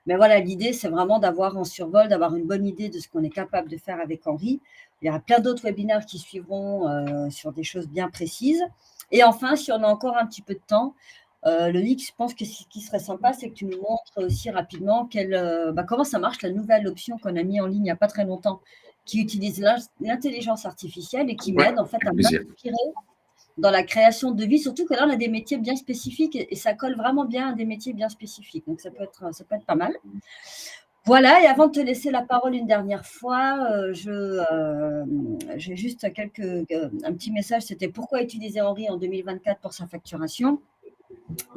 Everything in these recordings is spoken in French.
Mais voilà, l'idée, c'est vraiment d'avoir en survol, d'avoir une bonne idée de ce qu'on est capable de faire avec Henri. Il y aura plein d'autres webinaires qui suivront sur des choses bien précises. Et enfin, si on a encore un petit peu de temps, Loïc, je pense que ce qui serait sympa, c'est que tu nous montres aussi rapidement comment ça marche, la nouvelle option qu'on a mis en ligne il n'y a pas très longtemps, qui utilise l'intelligence artificielle et qui Ouais, m'aide en fait à avec plaisir. m'inspirer dans la création de devis, surtout que là, on a des métiers bien spécifiques et ça colle vraiment bien à des métiers bien spécifiques. Donc, ça peut être pas mal. Voilà, et avant de te laisser la parole une dernière fois, j'ai juste un petit message, c'était pourquoi utiliser Henri en 2024 pour sa facturation.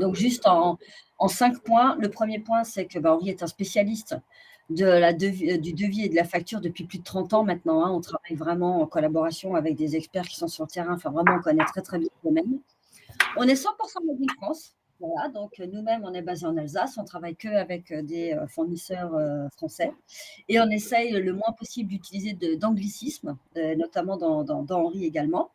Donc, juste en 5 points. Le premier point, c'est que Henri est un spécialiste du devis et de la facture depuis plus de 30 ans maintenant. On travaille vraiment en collaboration avec des experts qui sont sur le terrain. Enfin, vraiment, on connaît très, très bien le domaine. On est 100% made in France. Voilà, donc nous-mêmes, on est basé en Alsace. On travaille qu'avec des fournisseurs français. Et on essaye le moins possible d'utiliser d'anglicisme, notamment dans Henri également.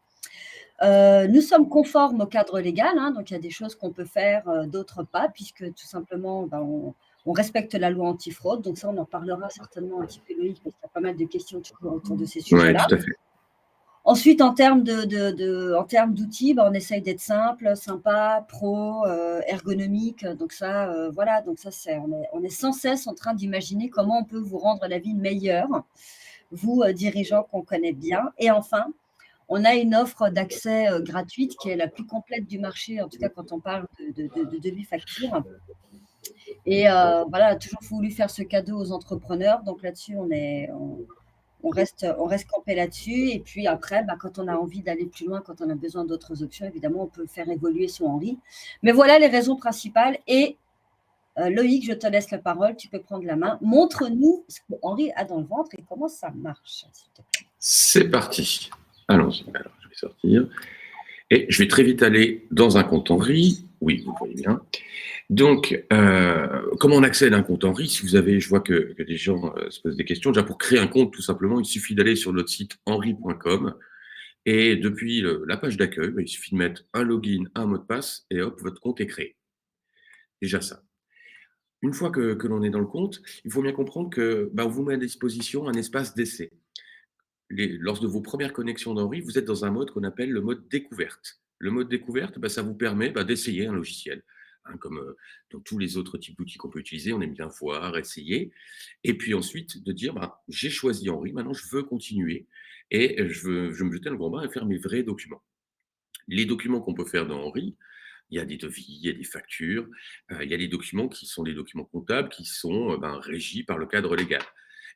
Nous sommes conformes au cadre légal, donc il y a des choses qu'on peut faire, d'autres pas, puisque tout simplement, on respecte la loi antifraude. Donc ça, on en parlera certainement un petit peu, Loïc, parce qu'il y a pas mal de questions toujours autour de ces sujets-là. Oui, tout à fait. Ensuite, en termes d'outils, on essaye d'être simple, sympa, pro, ergonomique. Donc ça, voilà. Donc ça, on est sans cesse en train d'imaginer comment on peut vous rendre la vie meilleure, vous, dirigeants qu'on connaît bien. Et enfin, on a une offre d'accès gratuite qui est la plus complète du marché, en tout cas quand on parle de devis facture. Et voilà, on a toujours voulu faire ce cadeau aux entrepreneurs. Donc là-dessus, on reste campé là-dessus. Et puis après, quand on a envie d'aller plus loin, quand on a besoin d'autres options, évidemment, on peut faire évoluer son Henri. Mais voilà les raisons principales. Et Loïc, je te laisse la parole. Tu peux prendre la main. Montre-nous ce que Henri a dans le ventre et comment ça marche, s'il te plaît. C'est parti. Allons-y. Alors, je vais sortir. Et je vais très vite aller dans un compte Henri. Oui, vous voyez bien. Donc, comment on accède à un compte Henri? Si vous avez, je vois que des gens se posent des questions. Déjà, pour créer un compte, tout simplement, il suffit d'aller sur notre site henri.com. Et depuis la page d'accueil, il suffit de mettre un login, un mot de passe, et hop, votre compte est créé. Déjà ça. Une fois que l'on est dans le compte, il faut bien comprendre que on vous met à disposition un espace d'essai. Lors de vos premières connexions d'Henri, vous êtes dans un mode qu'on appelle le mode découverte. Le mode découverte, ça vous permet d'essayer un logiciel. Comme dans tous les autres types d'outils qu'on peut utiliser, on aime bien voir, essayer. Et puis ensuite, de dire, j'ai choisi Henri, maintenant je veux continuer. Et je veux me jeter dans le grand bain et faire mes vrais documents. Les documents qu'on peut faire dans Henri, il y a des devis, il y a des factures, il y a des documents qui sont des documents comptables qui sont régis par le cadre légal.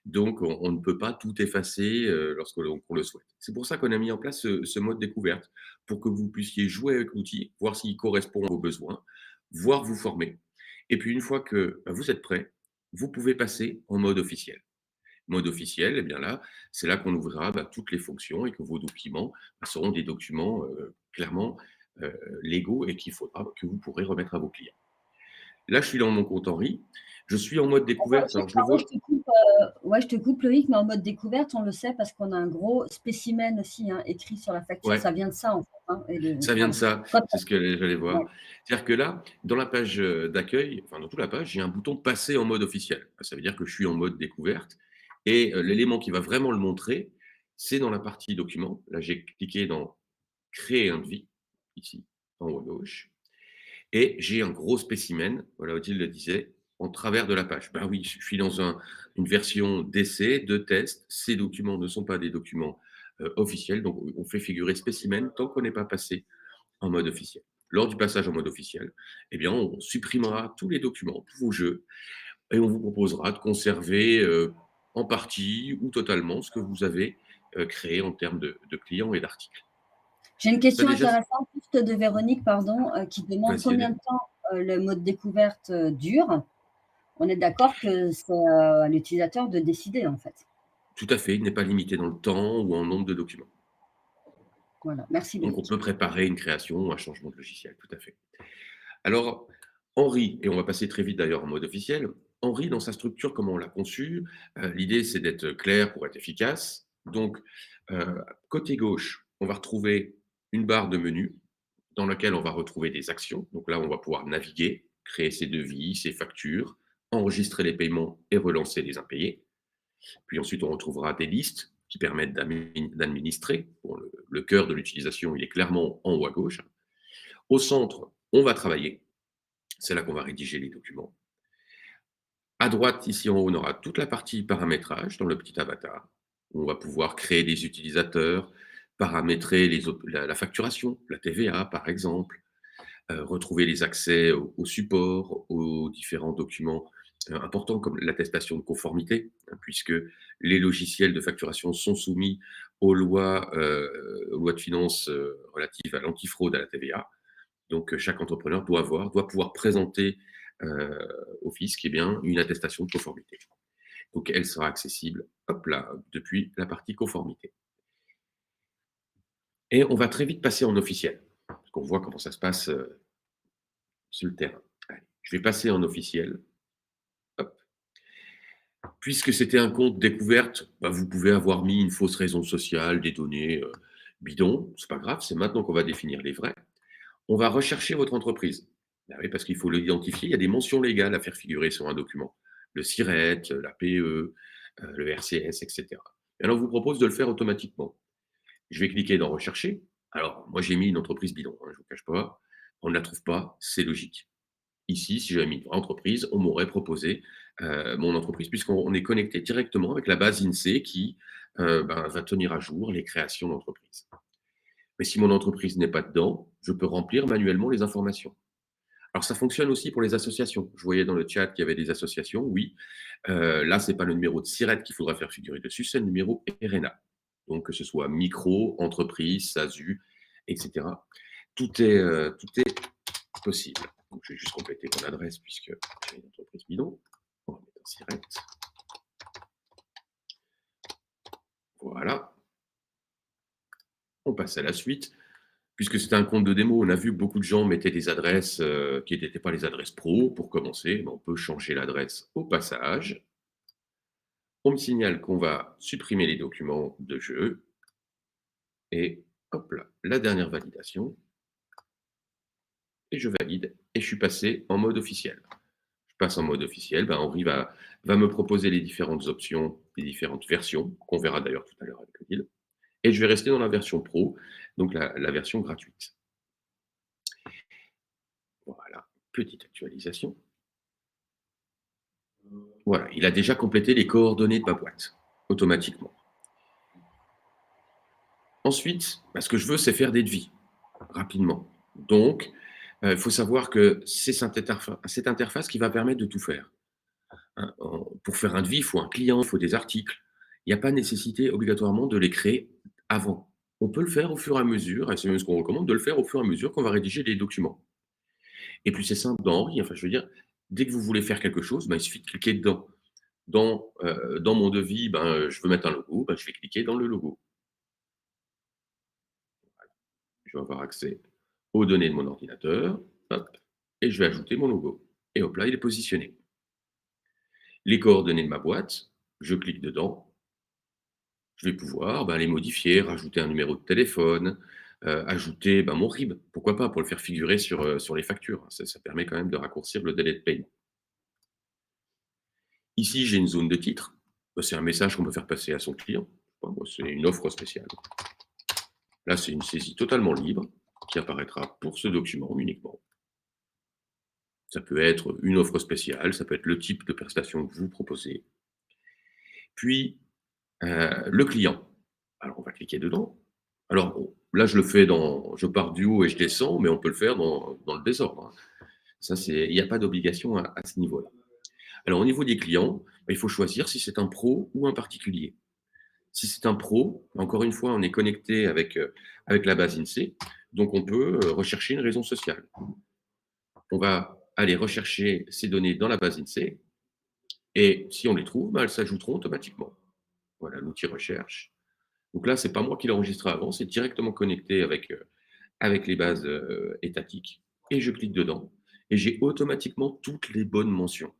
Donc, on ne peut pas tout effacer lorsque l'on le souhaite. C'est pour ça qu'on a mis en place ce mode découverte, pour que vous puissiez jouer avec l'outil, voir s'il correspond à vos besoins, voire vous former. Et puis, une fois que vous êtes prêt, vous pouvez passer en mode officiel. Mode officiel, eh bien là, c'est là qu'on ouvrira toutes les fonctions et que vos documents seront des documents clairement légaux et que vous pourrez remettre à vos clients. Là, je suis dans mon compte Henri. Je suis en mode découverte. Alors, je le vois. Je te coupe, Loïc, mais en mode découverte, on le sait parce qu'on a un gros spécimen aussi écrit sur la facture. Ouais. Ça vient de ça, en fait. Ça vient de ça. C'est ce que j'allais voir. Ouais. C'est-à-dire que là, dans la page d'accueil, dans toute la page, j'ai un bouton passer en mode officiel. Ça veut dire que je suis en mode découverte. Et l'élément qui va vraiment le montrer, c'est dans la partie document. Là, j'ai cliqué dans créer un devis, ici, en haut à gauche. Et j'ai un gros spécimen, voilà, Odile le disait, en travers de la page. Ben oui, je suis dans une version d'essai, de test. Ces documents ne sont pas des documents officiels, donc on fait figurer spécimen tant qu'on n'est pas passé en mode officiel. Lors du passage en mode officiel, eh bien, on supprimera tous les documents, tous vos jeux, et on vous proposera de conserver en partie ou totalement ce que vous avez créé en termes de clients et d'articles. J'ai une question intéressante juste de Véronique, qui demande combien de temps le mode découverte dure. On est d'accord que c'est à l'utilisateur de décider, en fait. Tout à fait, il n'est pas limité dans le temps ou en nombre de documents. Voilà, merci. Donc, on peut préparer une création ou un changement de logiciel, tout à fait. Alors, Henri, et on va passer très vite d'ailleurs en mode officiel, Henri, dans sa structure, comment on l'a conçu, l'idée c'est d'être clair pour être efficace. Donc, côté gauche, on va retrouver une barre de menu dans laquelle on va retrouver des actions. Donc là, on va pouvoir naviguer, créer ses devis, ses factures, enregistrer les paiements et relancer les impayés. Puis ensuite, on retrouvera des listes qui permettent d'administrer. Bon, le cœur de l'utilisation, il est clairement en haut à gauche. Au centre, on va travailler. C'est là qu'on va rédiger les documents. À droite, ici en haut, on aura toute la partie paramétrage dans le petit avatar. On va pouvoir créer des utilisateurs, paramétrer la facturation, la TVA par exemple, retrouver les accès au support, aux différents documents importants comme l'attestation de conformité, hein, puisque les logiciels de facturation sont soumis aux lois de finances relatives à l'antifraude à la TVA. Donc, chaque entrepreneur doit pouvoir présenter au fisc une attestation de conformité. Donc, elle sera accessible, hop là, depuis la partie conformité. Et on va très vite passer en officiel, parce qu'on voit comment ça se passe sur le terrain. Allez, je vais passer en officiel. Hop. Puisque c'était un compte découverte, vous pouvez avoir mis une fausse raison sociale, des données bidons, c'est pas grave, c'est maintenant qu'on va définir les vrais. On va rechercher votre entreprise. Oui, parce qu'il faut l'identifier, il y a des mentions légales à faire figurer sur un document. Le SIRET, la PE, le RCS, etc. Et alors, on vous propose de le faire automatiquement. Je vais cliquer dans Rechercher. Alors, moi, j'ai mis une entreprise bidon, je ne vous cache pas. On ne la trouve pas, c'est logique. Ici, si j'avais mis une vraie entreprise, on m'aurait proposé mon entreprise, puisqu'on est connecté directement avec la base INSEE qui va tenir à jour les créations d'entreprises. Mais si mon entreprise n'est pas dedans, je peux remplir manuellement les informations. Alors, ça fonctionne aussi pour les associations. Je voyais dans le chat qu'il y avait des associations, oui. Là, ce n'est pas le numéro de SIRET qu'il faudra faire figurer dessus, c'est le numéro RNA. Donc, que ce soit micro, entreprise, SASU, etc. Tout est possible. Donc, je vais juste compléter mon adresse puisque j'ai une entreprise bidon. On va mettre un SIRET. Voilà. On passe à la suite. Puisque c'était un compte de démo, on a vu que beaucoup de gens mettaient des adresses qui n'étaient pas les adresses pro. Pour commencer, on peut changer l'adresse au passage. On me signale qu'on va supprimer les documents de jeu. Et hop là, la dernière validation. Et je valide. Et je suis passé en mode officiel. Je passe en mode officiel. Henri va me proposer les différentes options, les différentes versions, qu'on verra d'ailleurs tout à l'heure avec le guide. Et je vais rester dans la version pro, donc la version gratuite. Voilà, petite actualisation. Voilà, il a déjà complété les coordonnées de ma boîte, automatiquement. Ensuite, ce que je veux, c'est faire des devis, rapidement. Donc, il faut savoir que c'est cette interface qui va permettre de tout faire. Hein, pour faire un devis, il faut un client, il faut des articles. Il n'y a pas nécessité obligatoirement de les créer avant. On peut le faire au fur et à mesure, et c'est même ce qu'on recommande, de le faire au fur et à mesure qu'on va rédiger les documents. Et puis c'est simple dans Henri, je veux dire, dès que vous voulez faire quelque chose, il suffit de cliquer dedans. Dans mon devis, je veux mettre un logo, je vais cliquer dans le logo. Voilà. Je vais avoir accès aux données de mon ordinateur, hop, et je vais ajouter mon logo. Et hop là, il est positionné. Les coordonnées de ma boîte, je clique dedans. Je vais pouvoir les modifier, rajouter un numéro de téléphone, ajouter mon RIB, pourquoi pas, pour le faire figurer sur les factures. Ça permet quand même de raccourcir le délai de paiement. Ici, j'ai une zone de titre. C'est un message qu'on peut faire passer à son client. C'est une offre spéciale. Là, c'est une saisie totalement libre qui apparaîtra pour ce document uniquement. Ça peut être une offre spéciale, ça peut être le type de prestation que vous proposez. Puis, le client. Alors, on va cliquer dedans. Alors, là, je pars du haut et je descends, mais on peut le faire dans le désordre. Ça, il n'y a pas d'obligation à ce niveau-là. Alors, au niveau des clients, il faut choisir si c'est un pro ou un particulier. Si c'est un pro, encore une fois, on est connecté avec la base INSEE, donc on peut rechercher une raison sociale. On va aller rechercher ces données dans la base INSEE, et si on les trouve, elles s'ajouteront automatiquement. Voilà, l'outil recherche. Donc là, ce n'est pas moi qui l'ai enregistré avant, c'est directement connecté avec les bases étatiques, et je clique dedans, et j'ai automatiquement toutes les bonnes mentions.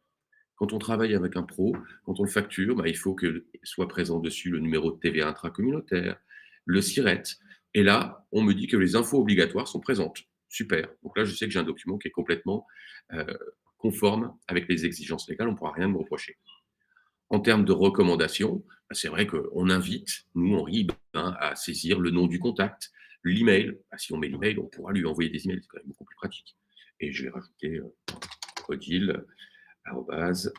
Quand on travaille avec un pro, quand on le facture, il faut que soit présent dessus le numéro de TVA intracommunautaire, le SIRET. Et là, on me dit que les infos obligatoires sont présentes. Super. Donc là, je sais que j'ai un document qui est complètement conforme avec les exigences légales, on ne pourra rien me reprocher. En termes de recommandations, c'est vrai qu'on invite, nous, en RIB, à saisir le nom du contact, l'email. Si on met l'email, on pourra lui envoyer des emails, c'est quand même beaucoup plus pratique. Et je vais rajouter odile@henri.com.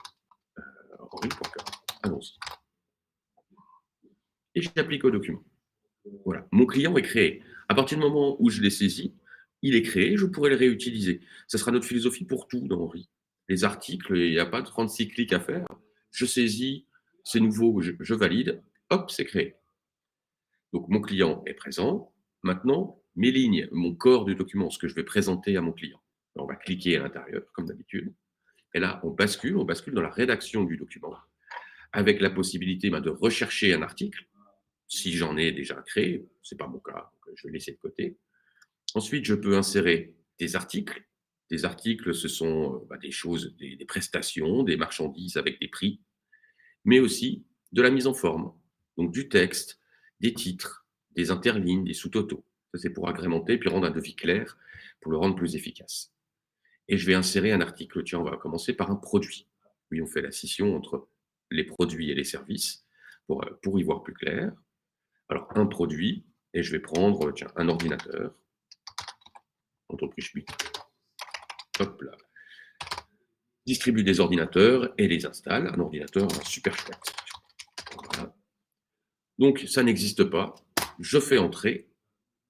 Allons-y. Et j'applique au document. Voilà, mon client est créé. À partir du moment où je l'ai saisi, il est créé, je pourrai le réutiliser. Ce sera notre philosophie pour tout dans Henri. Les articles, il n'y a pas 36 clics à faire. Je saisis, c'est nouveau, je valide, hop, c'est créé. Donc mon client est présent. Maintenant, mes lignes, mon corps du document, ce que je vais présenter à mon client. On va cliquer à l'intérieur, comme d'habitude. Et là, on bascule dans la rédaction du document, avec la possibilité de rechercher un article. Si j'en ai déjà créé, ce n'est pas mon cas, donc je vais laisser de côté. Ensuite, je peux insérer des articles. Des articles, ce sont des choses, des prestations, des marchandises avec des prix, mais aussi de la mise en forme, donc du texte, des titres, des interlignes, des sous-totaux. Ça, c'est pour agrémenter puis rendre un devis clair, pour le rendre plus efficace. Et je vais insérer un article. Tiens, on va commencer par un produit. Oui, on fait la scission entre les produits et les services pour y voir plus clair. Alors, un produit, et je vais prendre un ordinateur. Entreprise Schmitt. Hop là. Distribue des ordinateurs et les installe. Un ordinateur super chouette. Voilà. Donc, ça n'existe pas. Je fais entrer.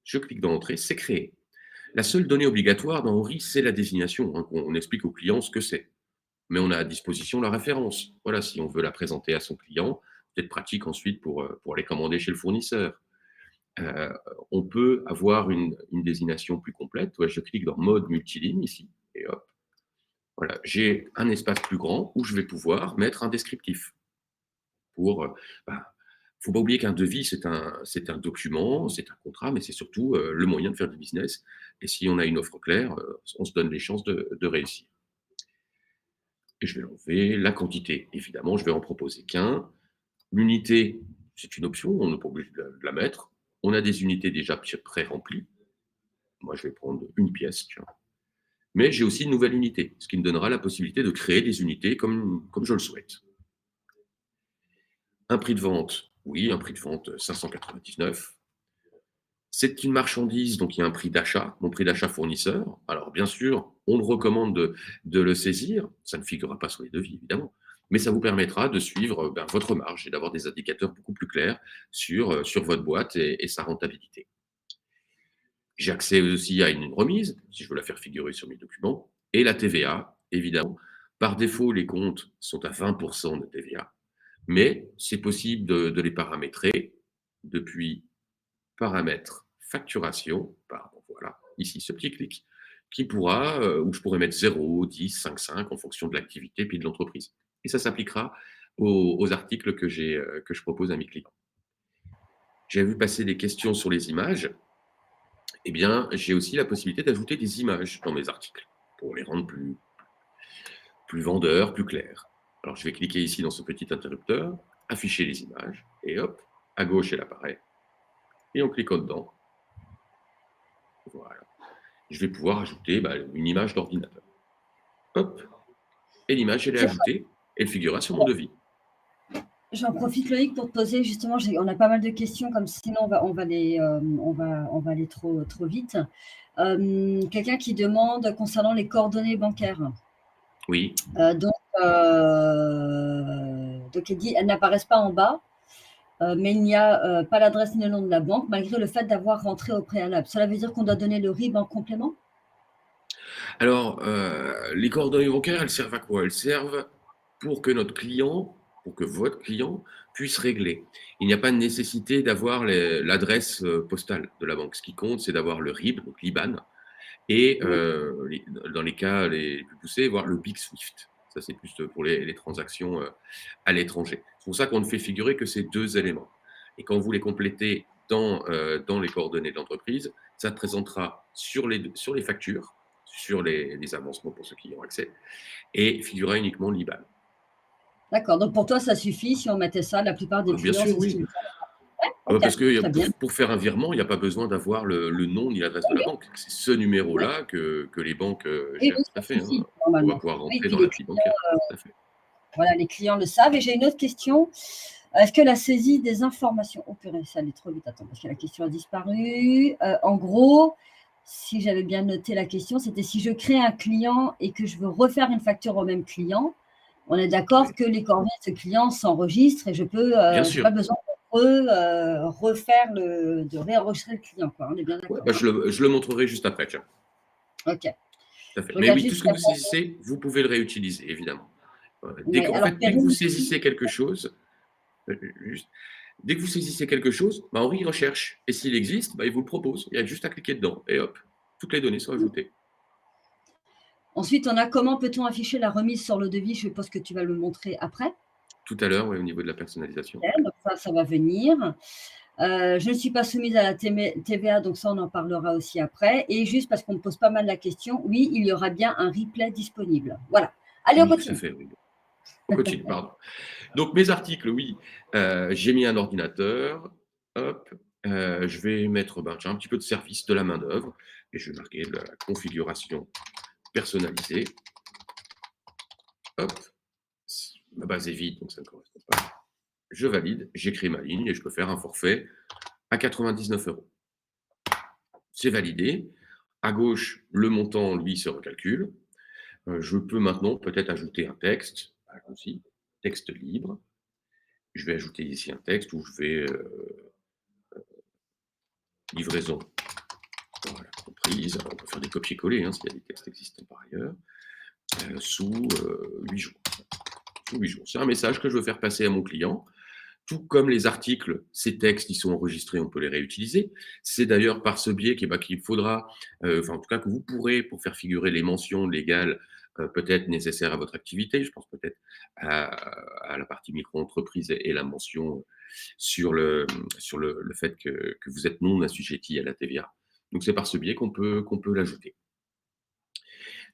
Je clique dans Entrée, c'est créé. La seule donnée obligatoire dans Henri, c'est la désignation. On explique au client ce que c'est. Mais on a à disposition la référence. Voilà, si on veut la présenter à son client, peut-être pratique ensuite pour les commander chez le fournisseur. On peut avoir une désignation plus complète. Ouais, je clique dans Mode multiligne ici, et hop. Voilà, j'ai un espace plus grand où je vais pouvoir mettre un descriptif. Faut pas oublier qu'un devis, c'est un document, c'est un contrat, mais c'est surtout le moyen de faire du business. Et si on a une offre claire, on se donne les chances de réussir. Et je vais l'enlever. La quantité, évidemment, je vais en proposer qu'un. L'unité, c'est une option, on n'est pas obligé de la mettre. On a des unités déjà pré-remplies. Moi, je vais prendre une pièce, tiens. Mais j'ai aussi une nouvelle unité, ce qui me donnera la possibilité de créer des unités comme je le souhaite. Un prix de vente, oui, un prix de vente 599. C'est une marchandise, donc il y a un prix d'achat, mon prix d'achat fournisseur. Alors bien sûr, on le recommande de le saisir, ça ne figurera pas sur les devis évidemment, mais ça vous permettra de suivre votre marge et d'avoir des indicateurs beaucoup plus clairs sur votre boîte et sa rentabilité. J'ai accès aussi à une remise, si je veux la faire figurer sur mes documents, et la TVA, évidemment. Par défaut, les comptes sont à 20% de TVA, mais c'est possible de les paramétrer depuis paramètres facturation, voilà, ici ce petit clic, qui pourra, où je pourrais mettre 0, 10, 5, 5 en fonction de l'activité puis de l'entreprise. Et ça s'appliquera aux articles que je propose à mes clients. J'ai vu passer des questions sur les images. Eh bien, j'ai aussi la possibilité d'ajouter des images dans mes articles pour les rendre plus vendeurs, plus clairs. Alors, je vais cliquer ici dans ce petit interrupteur, afficher les images, et hop, à gauche, elle apparaît. Et en cliquant dedans, voilà, je vais pouvoir ajouter une image d'ordinateur. Hop, et l'image, elle est ajoutée, elle figurera sur mon devis. J'en profite, Loïc, pour te poser justement, on a pas mal de questions, comme sinon on va aller trop vite. Quelqu'un qui demande concernant les coordonnées bancaires. Oui. Donc il dit, elles n'apparaissent pas en bas, mais il n'y a pas l'adresse ni le nom de la banque, malgré le fait d'avoir rentré au préalable. Cela veut dire qu'on doit donner le RIB en complément? Alors, les coordonnées bancaires, elles servent à quoi? Elles servent pour que notre client, pour que votre client puisse régler. Il n'y a pas de nécessité d'avoir l'adresse postale de la banque. Ce qui compte, c'est d'avoir le RIB, donc l'IBAN, et dans les cas les plus poussés, voir le BIC Swift. Ça, c'est plus pour les transactions à l'étranger. C'est pour ça qu'on ne fait figurer que ces deux éléments. Et quand vous les complétez dans les coordonnées de l'entreprise, ça présentera sur les factures, sur les avancements pour ceux qui y ont accès, et figurera uniquement l'IBAN. D'accord, donc pour toi, ça suffit si on mettait ça, la plupart des clients, bien sûr, oui. Ok, Parce que très bien. pour faire un virement, il n'y a pas besoin d'avoir le nom ni l'adresse de Oui, la oui, banque. C'est ce numéro-là que les banques oui, gèrent, oui, tout à ça fait, hein. suffit, On va normalement. pouvoir Oui, rentrer puis dans les l'appli clients, bancaire, tout à fait. voilà, les clients le savent. Et j'ai une autre question. Est-ce que la saisie des informations, oh purée, ça allait trop vite, attends, parce que la question a disparu. En gros, si j'avais bien noté la question, c'était si je crée un client et que je veux refaire une facture au même client, on est d'accord Oui, que les coordonnées de ce client s'enregistrent et je peux, bien j'ai sûr. pas besoin de refaire de réenregistrer le client, quoi. On est bien Ouais, d'accord, bah, hein? je le montrerai juste après, tiens. Ok. Tout à fait. Je Mais regarde oui, tout juste ce que la vous saisissez, vous pouvez le réutiliser, évidemment. ouais, En alors fait, dès que vous Perrine, saisissez quelque chose, euh, juste- dès que vous saisissez quelque chose, bah, Henri recherche. Et s'il existe, bah, il vous le propose. Il y a juste à cliquer dedans. Et hop, toutes les données sont ajoutées. ensuite, on a comment peut-on afficher la remise sur le devis? Je suppose que tu vas le montrer après. Tout à l'heure, ouais, au niveau de la personnalisation. Ok, Ouais. donc ça va venir. Je ne suis pas soumise à la TVA, donc ça, on en parlera aussi après. Et juste parce qu'on me pose pas mal la question, oui, il y aura bien un replay disponible. Voilà. Allez, on Oui, tout à continue. fait. Oui. On continue, pardon. Donc, mes articles, oui. J'ai mis un ordinateur. Hop. Je vais mettre tiens, un petit peu de service, de la main-d'œuvre. Et je vais marquer de la configuration personnalisée. Hop. Ma base est vide, donc ça ne correspond pas. Je valide, j'écris ma ligne et je peux faire un forfait à 99 euros. C'est validé. À gauche, le montant, lui, se recalcule. Je peux maintenant peut-être ajouter un texte, aussi, texte libre. Je vais ajouter ici un texte où je vais livraison voilà, comprise. Alors, on peut faire des copier-coller s'il y a des textes existants par ailleurs. Sous 8 jours. Sous 8 jours. C'est un message que je veux faire passer à mon client. Tout comme les articles, ces textes, ils sont enregistrés, on peut les réutiliser. C'est d'ailleurs par ce biais qu'il faudra, enfin en tout cas que vous pourrez, pour faire figurer les mentions légales peut-être nécessaires à votre activité, je pense peut-être à la partie micro-entreprise et la mention sur le fait que vous êtes non assujetti à la TVA. Donc c'est par ce biais qu'on peut l'ajouter.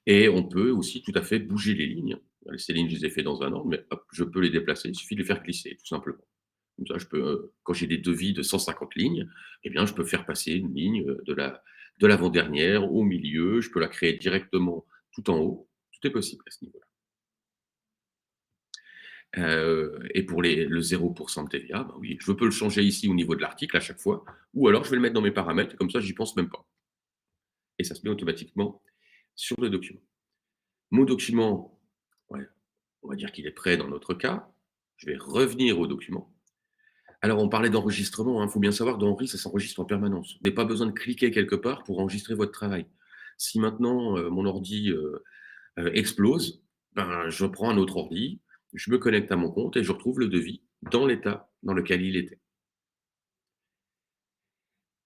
Et on peut aussi tout à fait bouger les lignes. Ces lignes, je les ai fait dans un ordre, mais hop, je peux les déplacer, il suffit de les faire glisser, tout simplement. Comme ça, je peux, quand j'ai des devis de 150 lignes, eh bien, je peux faire passer une ligne de l'avant-dernière au milieu, je peux la créer directement tout en haut. Tout est possible à ce niveau-là. Et pour le 0% de TVA, bah oui, je peux le changer ici au niveau de l'article à chaque fois, ou alors je vais le mettre dans mes paramètres, et comme ça, j'y pense même pas. Et ça se met automatiquement sur le document. Mon document, ouais, on va dire qu'il est prêt dans notre cas. Je vais revenir au document. Alors, on parlait d'enregistrement. Il faut bien savoir que dans Henri, ça s'enregistre en permanence. Vous n'avez pas besoin de cliquer quelque part pour enregistrer votre travail. Si maintenant mon ordi explose, je prends un autre ordi, je me connecte à mon compte et je retrouve le devis dans l'état dans lequel il était.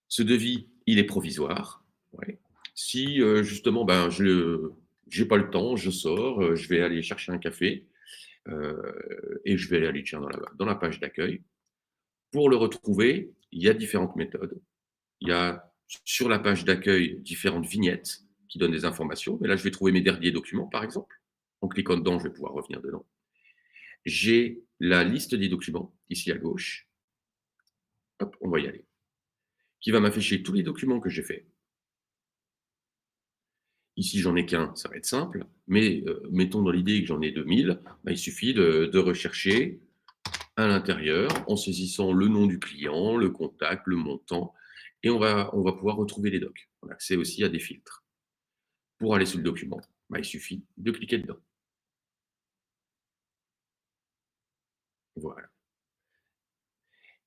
Ce devis, il est provisoire. Ouais. Si justement, je n'ai pas le temps, je sors, je vais aller chercher un café et je vais aller tiens, dans la page d'accueil. Pour le retrouver, il y a différentes méthodes. Il y a sur la page d'accueil différentes vignettes qui donnent des informations. Mais là, je vais trouver mes derniers documents, par exemple. En cliquant dedans, je vais pouvoir revenir dedans. J'ai la liste des documents, ici à gauche. Hop, on va y aller. Qui va m'afficher tous les documents que j'ai faits. Ici, j'en ai qu'un, ça va être simple. Mais mettons dans l'idée que j'en ai 2000, il suffit de rechercher à l'intérieur en saisissant le nom du client, le contact, le montant. Et on va pouvoir retrouver les docs. On a accès aussi à des filtres. Pour aller sur le document, il suffit de cliquer dedans. Voilà.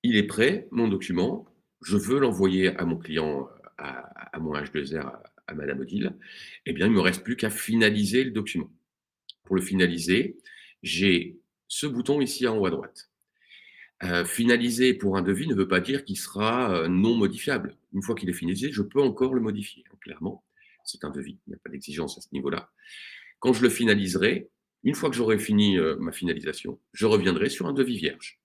Il est prêt, mon document. Je veux l'envoyer à mon client, à mon H2R, à Madame Odile. Eh bien, il ne me reste plus qu'à finaliser le document. Pour le finaliser, j'ai ce bouton ici en haut à droite. Finaliser pour un devis ne veut pas dire qu'il sera non modifiable. Une fois qu'il est finalisé, je peux encore le modifier. Donc, clairement, c'est un devis, il n'y a pas d'exigence à ce niveau-là. Quand je le finaliserai, une fois que j'aurai fini ma finalisation, je reviendrai sur un devis vierge.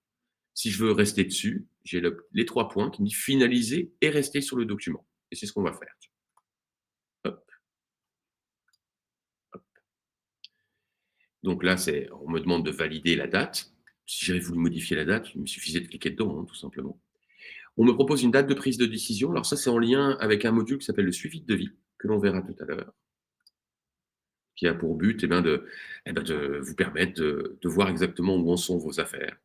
Si je veux rester dessus, j'ai les 3 points qui disent finaliser et rester sur le document. Et c'est ce qu'on va faire. Hop, hop. Donc là, on me demande de valider la date. Si j'avais voulu modifier la date, il me suffisait de cliquer dedans, tout simplement. On me propose une date de prise de décision. Alors ça, c'est en lien avec un module qui s'appelle le suivi de devis, que l'on verra tout à l'heure, qui a pour but de vous permettre de voir exactement où en sont vos affaires.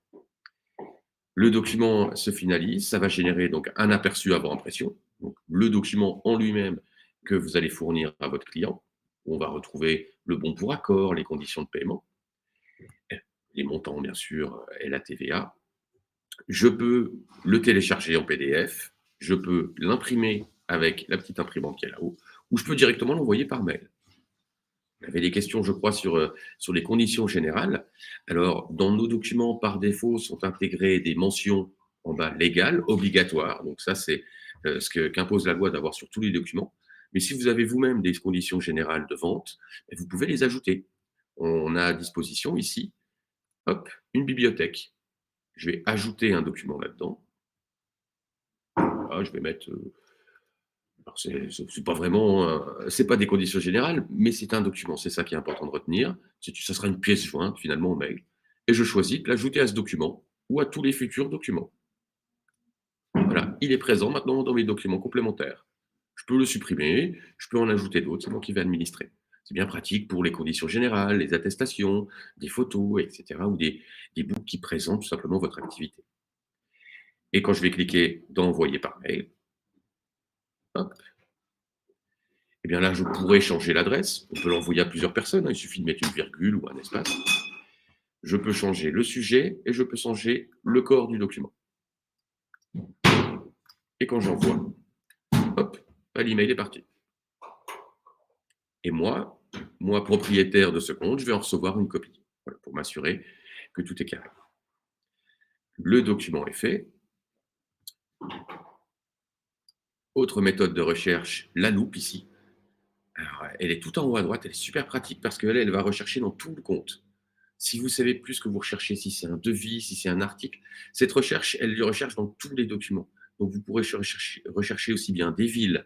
Le document se finalise, ça va générer donc un aperçu avant impression, donc le document en lui-même que vous allez fournir à votre client. On va retrouver le bon pour accord, les conditions de paiement, les montants bien sûr et la TVA. Je peux le télécharger en PDF, je peux l'imprimer avec la petite imprimante qui est là-haut, ou je peux directement l'envoyer par mail. Vous avez des questions, je crois, sur les conditions générales. Alors, dans nos documents, par défaut, sont intégrées des mentions en bas légales, obligatoires. Donc ça, c'est qu'impose la loi d'avoir sur tous les documents. Mais si vous avez vous-même des conditions générales de vente, vous pouvez les ajouter. On a à disposition ici, hop, une bibliothèque. Je vais ajouter un document là-dedans. Voilà, je vais mettre... alors c'est pas vraiment, c'est pas des conditions générales, mais c'est un document. C'est ça qui est important de retenir. Ça sera une pièce jointe finalement au mail. Et je choisis de l'ajouter à ce document ou à tous les futurs documents. Voilà, il est présent maintenant dans mes documents complémentaires. Je peux le supprimer, je peux en ajouter d'autres, c'est moi qui vais administrer. C'est bien pratique pour les conditions générales, les attestations, des photos, etc. ou des bouts qui présentent tout simplement votre activité. Et quand je vais cliquer dans Envoyer par mail, hop, eh bien là, je pourrais changer l'adresse. On peut l'envoyer à plusieurs personnes. Il suffit de mettre une virgule ou un espace. Je peux changer le sujet et je peux changer le corps du document. Et quand j'envoie, hop, l'email est parti. Et moi, propriétaire de ce compte, je vais en recevoir une copie. Voilà, pour m'assurer que tout est carré. Le document est fait. Autre méthode de recherche, la loupe ici. Alors, elle est tout en haut à droite, elle est super pratique parce qu'elle va rechercher dans tout le compte. Si vous savez plus ce que vous recherchez, si c'est un devis, si c'est un article, cette recherche, elle recherche dans tous les documents. Donc, vous pourrez rechercher aussi bien des villes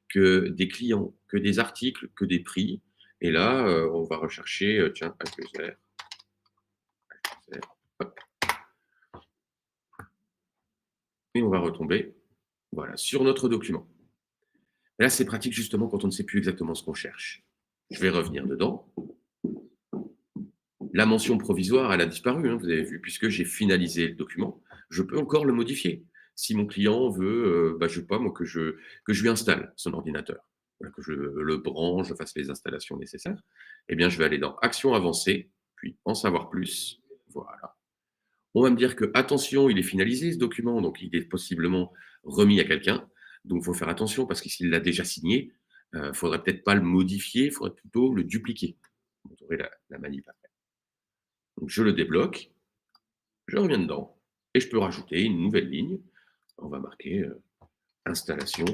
que des clients, que des articles, que des prix. Et là, on va rechercher, tiens, H2R, hop. Et on va retomber voilà, sur notre document. Et là, c'est pratique justement quand on ne sait plus exactement ce qu'on cherche. Je vais revenir dedans. La mention provisoire, elle a disparu, hein, vous avez vu, puisque j'ai finalisé le document. Je peux encore le modifier. Si mon client veut, je sais pas, moi, que je lui installe son ordinateur, voilà, que je le branche, je fasse les installations nécessaires, eh bien, je vais aller dans Action avancée, puis En savoir plus. Voilà. On va me dire que, attention, il est finalisé ce document, donc il est possiblement remis à quelqu'un. Donc, il faut faire attention parce que s'il l'a déjà signé, il ne faudrait peut-être pas le modifier, il faudrait plutôt le dupliquer. Vous aurez la manip après. Donc, je le débloque, je reviens dedans et je peux rajouter une nouvelle ligne. On va marquer installation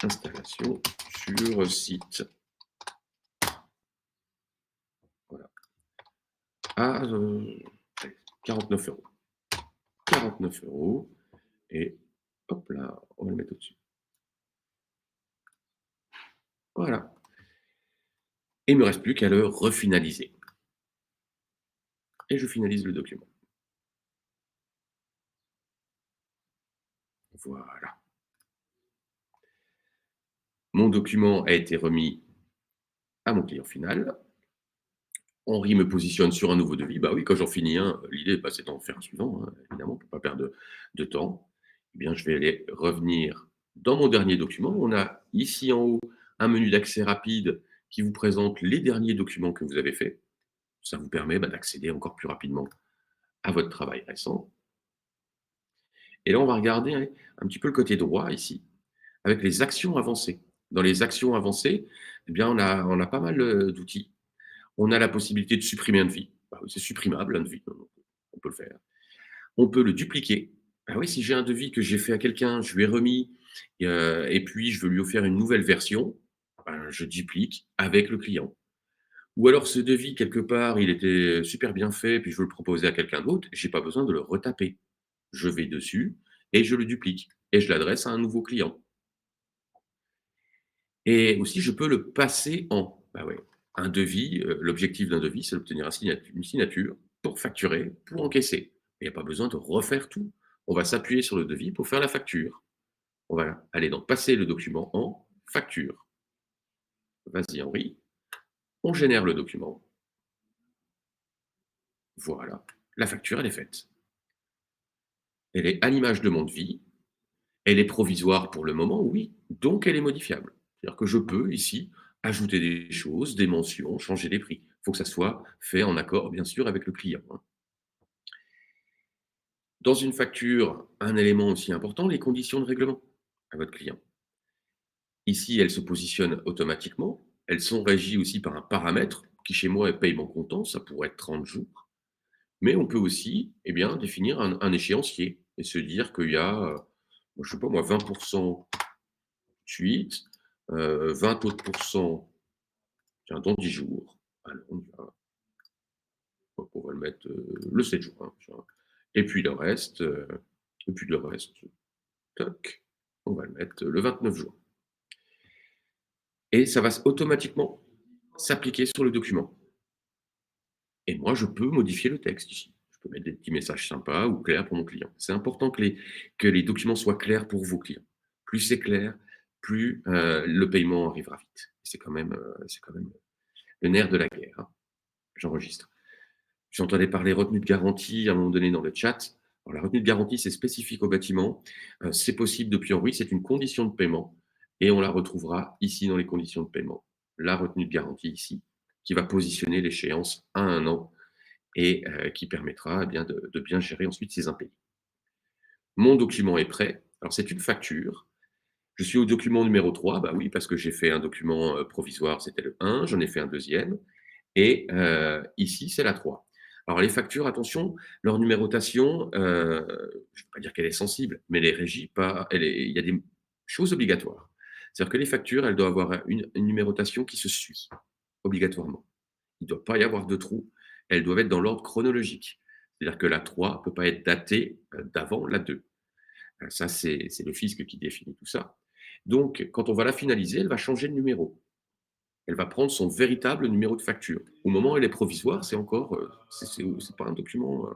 sur site. Voilà. À 49 €. 49 € et hop là, on va le mettre au-dessus. Voilà. Et il ne me reste plus qu'à le refinaliser. Et je finalise le document. Voilà. Mon document a été remis à mon client final. Henri me positionne sur un nouveau devis. Bah oui, quand j'en finis un, l'idée, c'est d'en faire un suivant, hein, évidemment, pour ne pas perdre de temps. Eh bien, je vais aller revenir dans mon dernier document. On a ici en haut un menu d'accès rapide qui vous présente les derniers documents que vous avez faits. Ça vous permet d'accéder encore plus rapidement à votre travail récent. Et là, on va regarder un petit peu le côté droit ici, avec les actions avancées. Dans les actions avancées, eh bien, on a pas mal d'outils. On a la possibilité de supprimer un devis. Bah oui, c'est supprimable, un devis. On peut le faire. On peut le dupliquer. Ah oui, si j'ai un devis que j'ai fait à quelqu'un, je lui ai remis, et puis je veux lui offrir une nouvelle version, je duplique avec le client. Ou alors ce devis, quelque part, il était super bien fait, puis je veux le proposer à quelqu'un d'autre, je n'ai pas besoin de le retaper. Je vais dessus et je le duplique et je l'adresse à un nouveau client. Et aussi, je peux le passer en. Bah ouais, un devis, l'objectif d'un devis, c'est d'obtenir une signature pour facturer, pour encaisser. Il n'y a pas besoin de refaire tout. on va s'appuyer sur le devis pour faire la facture. On va aller donc passer le document en facture. Vas-y Henri, on génère le document. Voilà, la facture, elle est faite. Elle est à l'image de mon devis. Elle est provisoire pour le moment, oui, donc elle est modifiable. C'est-à-dire que je peux ici ajouter des choses, des mentions, changer les prix. Il faut que ça soit fait en accord, bien sûr, avec le client. Dans une facture, un élément aussi important, les conditions de règlement à votre client. Ici, elles se positionnent automatiquement. Elles sont régies aussi par un paramètre qui, chez moi, est paiement comptant. Ça pourrait être 30 jours. Mais on peut aussi définir un échéancier et se dire qu'il y a, je sais pas moi, 20% de suite, 20 autres pourcents dans 10 jours. Alors, on va le mettre le 7 jours. Hein. Et puis le reste, toc, on va le mettre le 29 jours. Et ça va automatiquement s'appliquer sur le document. Et moi, je peux modifier le texte ici. Je peux mettre des petits messages sympas ou clairs pour mon client. C'est important que les documents soient clairs pour vos clients. Plus c'est clair, plus le paiement arrivera vite. C'est quand même le nerf de la guerre. Hein. J'enregistre. J'entendais parler retenue de garantie à un moment donné dans le chat. Alors, la retenue de garantie, c'est spécifique au bâtiment. C'est possible depuis Henri, c'est une condition de paiement. Et on la retrouvera ici dans les conditions de paiement. La retenue de garantie ici, qui va positionner l'échéance à 1 an et qui permettra de bien gérer ensuite ces impayés. Mon document est prêt. Alors, c'est une facture. Je suis au document numéro 3. Bah oui, parce que j'ai fait un document provisoire, c'était le 1. J'en ai fait un deuxième. Et ici, c'est la 3. Alors, les factures, attention, leur numérotation, je ne vais pas dire qu'elle est sensible, mais elle est régie par. Il y a des choses obligatoires. C'est-à-dire que les factures, elles doivent avoir une numérotation qui se suit, obligatoirement. Il ne doit pas y avoir de trous. Elles doivent être dans l'ordre chronologique. C'est-à-dire que la 3 ne peut pas être datée d'avant la 2. Ça, c'est le fisc qui définit tout ça. Donc, quand on va la finaliser, elle va changer de numéro. Elle va prendre son véritable numéro de facture. Au moment où elle est provisoire, c'est encore, c'est pas un document,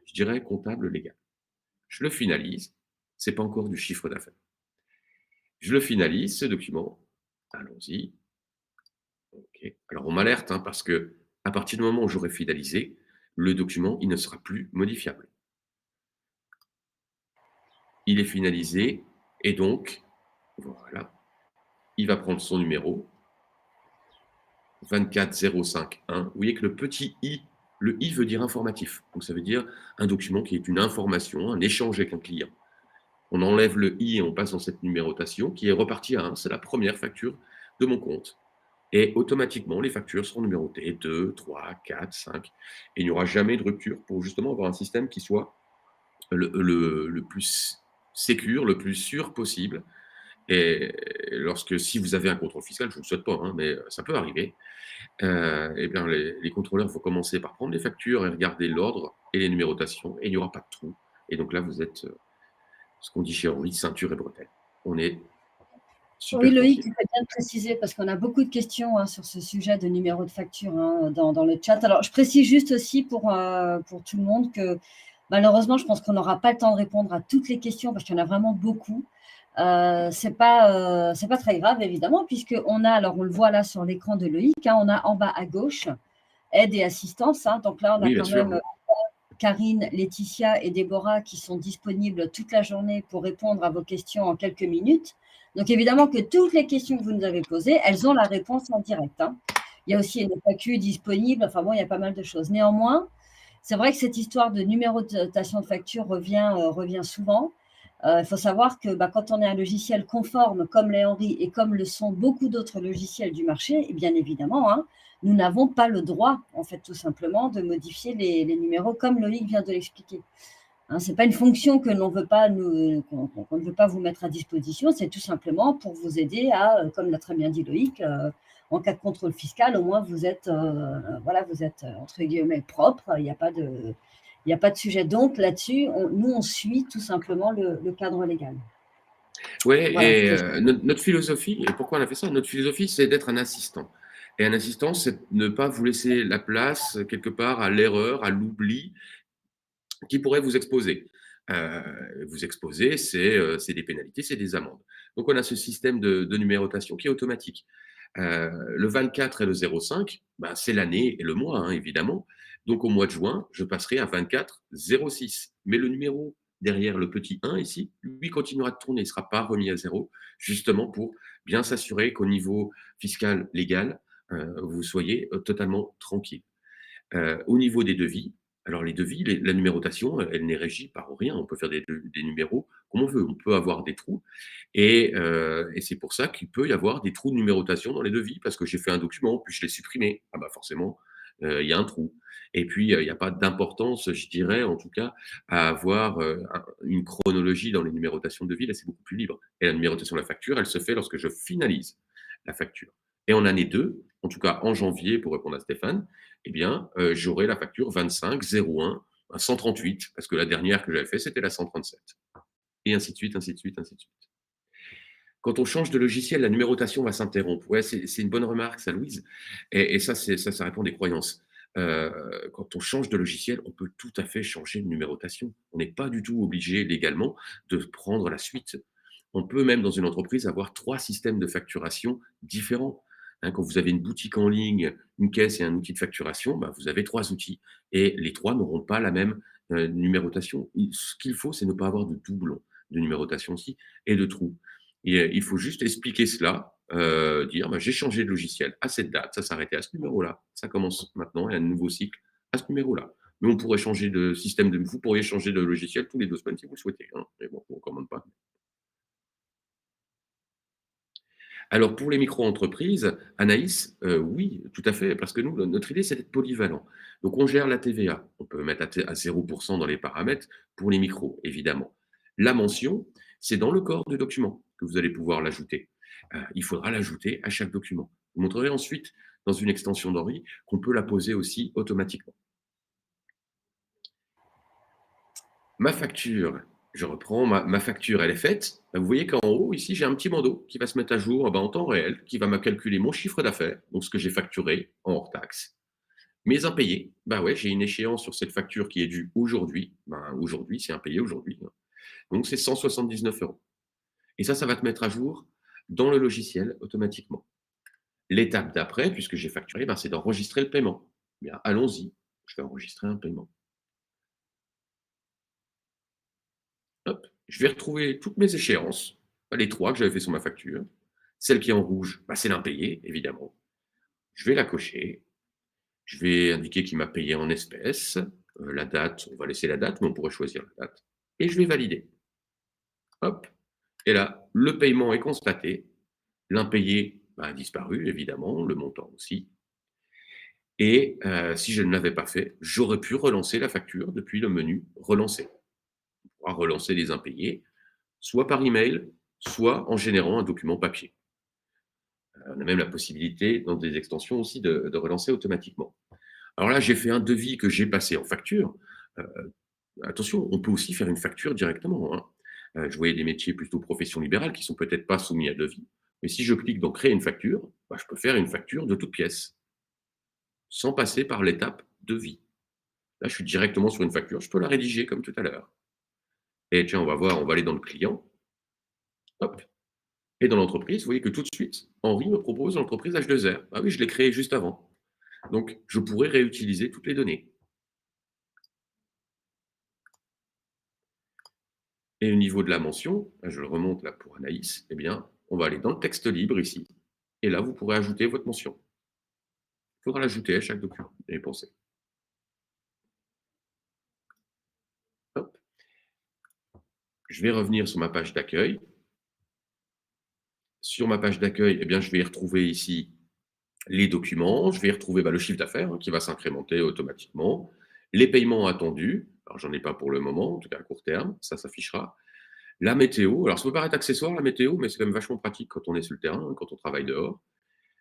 je dirais, comptable légal. Je le finalise, c'est pas encore du chiffre d'affaires. Je le finalise, ce document. Allons-y. Ok. Alors, on m'alerte, hein, parce que à partir du moment où j'aurai finalisé, le document, il ne sera plus modifiable. Il est finalisé, et donc, voilà, il va prendre son numéro, 24051. Vous voyez que le petit i, le i veut dire informatif. Donc ça veut dire un document qui est une information, un échange avec un client. On enlève le i et on passe dans cette numérotation qui est repartie à 1. C'est la première facture de mon compte. Et automatiquement, les factures seront numérotées 2, 3, 4, 5. Et il n'y aura jamais de rupture pour justement avoir un système qui soit le plus sécure, le plus sûr possible. Et si vous avez un contrôle fiscal, je ne vous le souhaite pas, hein, mais ça peut arriver, les contrôleurs vont commencer par prendre les factures et regarder l'ordre et les numérotations, et il n'y aura pas de trou. Et donc là, vous êtes, ce qu'on dit chez Henri, ceinture et bretelle. On est super. Oui, Loïc, tu fais bien de préciser parce qu'on a beaucoup de questions sur ce sujet de numéro de facture dans le chat. Alors, je précise juste aussi pour tout le monde que malheureusement, je pense qu'on n'aura pas le temps de répondre à toutes les questions parce qu'il y en a vraiment beaucoup. C'est pas très grave, évidemment, puisqu'on a, alors on le voit là sur l'écran de Loïc, on a en bas à gauche aide et assistance. Donc là, on a quand même Karine, Laetitia et Déborah qui sont disponibles toute la journée pour répondre à vos questions en quelques minutes. Donc, évidemment que toutes les questions que vous nous avez posées, elles ont la réponse en direct. Il y a aussi une FAQ disponible. Enfin bon, il y a pas mal de choses. Néanmoins, c'est vrai que cette histoire de numérotation de facture revient souvent. Il faut savoir que quand on est un logiciel conforme comme l'est Henri et comme le sont beaucoup d'autres logiciels du marché, et bien évidemment, nous n'avons pas le droit, en fait, tout simplement, de modifier les numéros comme Loïc vient de l'expliquer. Ce n'est pas une fonction que l'on veut pas qu'on ne veut pas vous mettre à disposition, c'est tout simplement pour vous aider à, comme l'a très bien dit Loïc, en cas de contrôle fiscal, au moins vous êtes, vous êtes entre guillemets propre, il n'y a pas de sujet. Donc là-dessus, nous on suit tout simplement le cadre légal. Oui, voilà, et notre philosophie, et pourquoi on a fait ça? Notre philosophie, c'est d'être un assistant. Et un assistant, c'est ne pas vous laisser la place quelque part à l'erreur, à l'oubli qui pourrait vous exposer. vous exposez, c'est des pénalités, c'est des amendes. Donc, on a ce système de numérotation qui est automatique. Le 24 et le 05, bah, c'est l'année et le mois, hein, évidemment. Donc, au mois de juin, je passerai à 24 06. Mais le numéro derrière le petit 1 ici, lui continuera de tourner, il ne sera pas remis à zéro, justement pour bien s'assurer qu'au niveau fiscal, légal, vous soyez totalement tranquille. Au niveau des devis, alors les devis, la numérotation, elle n'est régie par rien. On peut faire des numéros comme on veut. On peut avoir des trous. Et c'est pour ça qu'il peut y avoir des trous de numérotation dans les devis, parce que j'ai fait un document, puis je l'ai supprimé. Ah bah forcément, il y a un trou. Et puis, il n'y a pas d'importance, je dirais, en tout cas, à avoir une chronologie dans les numérotations de devis. Là, c'est beaucoup plus libre. Et la numérotation de la facture, elle se fait lorsque je finalise la facture. Et en année 2, en tout cas en janvier, pour répondre à Stéphane, eh bien, j'aurai la facture 25 01 138, parce que la dernière que j'avais fait, c'était la 137. Et ainsi de suite, ainsi de suite, ainsi de suite. Quand on change de logiciel, la numérotation va s'interrompre. Ouais, c'est une bonne remarque, ça, Louise. Et ça, ça répond des croyances. Quand on change de logiciel, on peut tout à fait changer de numérotation. On n'est pas du tout obligé légalement de prendre la suite. On peut même, dans une entreprise, avoir 3 systèmes de facturation différents. Hein, quand vous avez une boutique en ligne, une caisse et un outil de facturation, bah, vous avez 3 outils. Et les 3 n'auront pas la même numérotation. Ce qu'il faut, c'est ne pas avoir de doublons de numérotation aussi et de trous. Et il faut juste expliquer cela, dire bah, j'ai changé de logiciel à cette date, ça s'arrêtait à ce numéro-là, ça commence maintenant, il y a un nouveau cycle à ce numéro-là. Mais on pourrait changer de système, vous pourriez changer de logiciel tous les 2 semaines si vous le souhaitez. Hein. Mais bon, on ne recommande pas. Alors, pour les micro-entreprises, Anaïs, oui, tout à fait, parce que nous, notre idée, c'est d'être polyvalent. Donc, on gère la TVA. On peut mettre à 0% dans les paramètres pour les micros, évidemment. La mention, c'est dans le corps du document que vous allez pouvoir l'ajouter. Il faudra l'ajouter à chaque document. Vous montrerez ensuite, dans une extension d'Henri, qu'on peut la poser aussi automatiquement. Ma facture, je reprends, ma facture, elle est faite. Vous voyez qu'en haut, ici, j'ai un petit bandeau qui va se mettre à jour en temps réel, qui va me calculer mon chiffre d'affaires, donc ce que j'ai facturé en hors taxe. Mes impayés, bah ouais, j'ai une échéance sur cette facture qui est due aujourd'hui. Ben, aujourd'hui, c'est impayé aujourd'hui. Hein. Donc, c'est 179 €. Et ça va te mettre à jour dans le logiciel automatiquement. L'étape d'après, puisque j'ai facturé, ben, c'est d'enregistrer le paiement. Bien, allons-y. Je vais enregistrer un paiement. Hop, je vais retrouver toutes mes échéances, les 3 que j'avais fait sur ma facture. Celle qui est en rouge, bah, c'est l'impayé, évidemment. Je vais la cocher. Je vais indiquer qu'il m'a payé en espèces. La date, on va laisser la date, mais on pourrait choisir la date. Et je vais valider. Hop. Et là, le paiement est constaté. L'impayé a disparu, évidemment, le montant aussi. Et si je ne l'avais pas fait, j'aurais pu relancer la facture depuis le menu Relancer. On pourra relancer les impayés, soit par email, soit en générant un document papier. On a même la possibilité, dans des extensions aussi, de relancer automatiquement. Alors là, j'ai fait un devis que j'ai passé en facture. Euh, Attention, on peut aussi faire une facture directement. Hein. Je voyais des métiers plutôt profession libérale qui sont peut-être pas soumis à devis. Mais si je clique dans créer une facture, bah, je peux faire une facture de toute pièce, sans passer par l'étape devis. Là, je suis directement sur une facture, je peux la rédiger comme tout à l'heure. Et tiens, on va voir, on va aller dans le client. Hop. Et dans l'entreprise, vous voyez que tout de suite, Henri me propose l'entreprise H2R. Ah oui, je l'ai créée juste avant. Donc, je pourrais réutiliser toutes les données. Et au niveau de la mention, je le remonte là pour Anaïs, eh bien, on va aller dans le texte libre ici. Et là, vous pourrez ajouter votre mention. Il faudra l'ajouter à chaque document. Et pensez. Hop. Je vais revenir sur ma page d'accueil. Sur ma page d'accueil, eh bien, je vais y retrouver ici les documents. Je vais y retrouver le chiffre d'affaires qui va s'incrémenter automatiquement. Les paiements attendus. Alors, j'en ai pas pour le moment, en tout cas à court terme. Ça s'affichera. La météo. Alors, ça peut paraître accessoire, la météo, mais c'est quand même vachement pratique quand on est sur le terrain, quand on travaille dehors.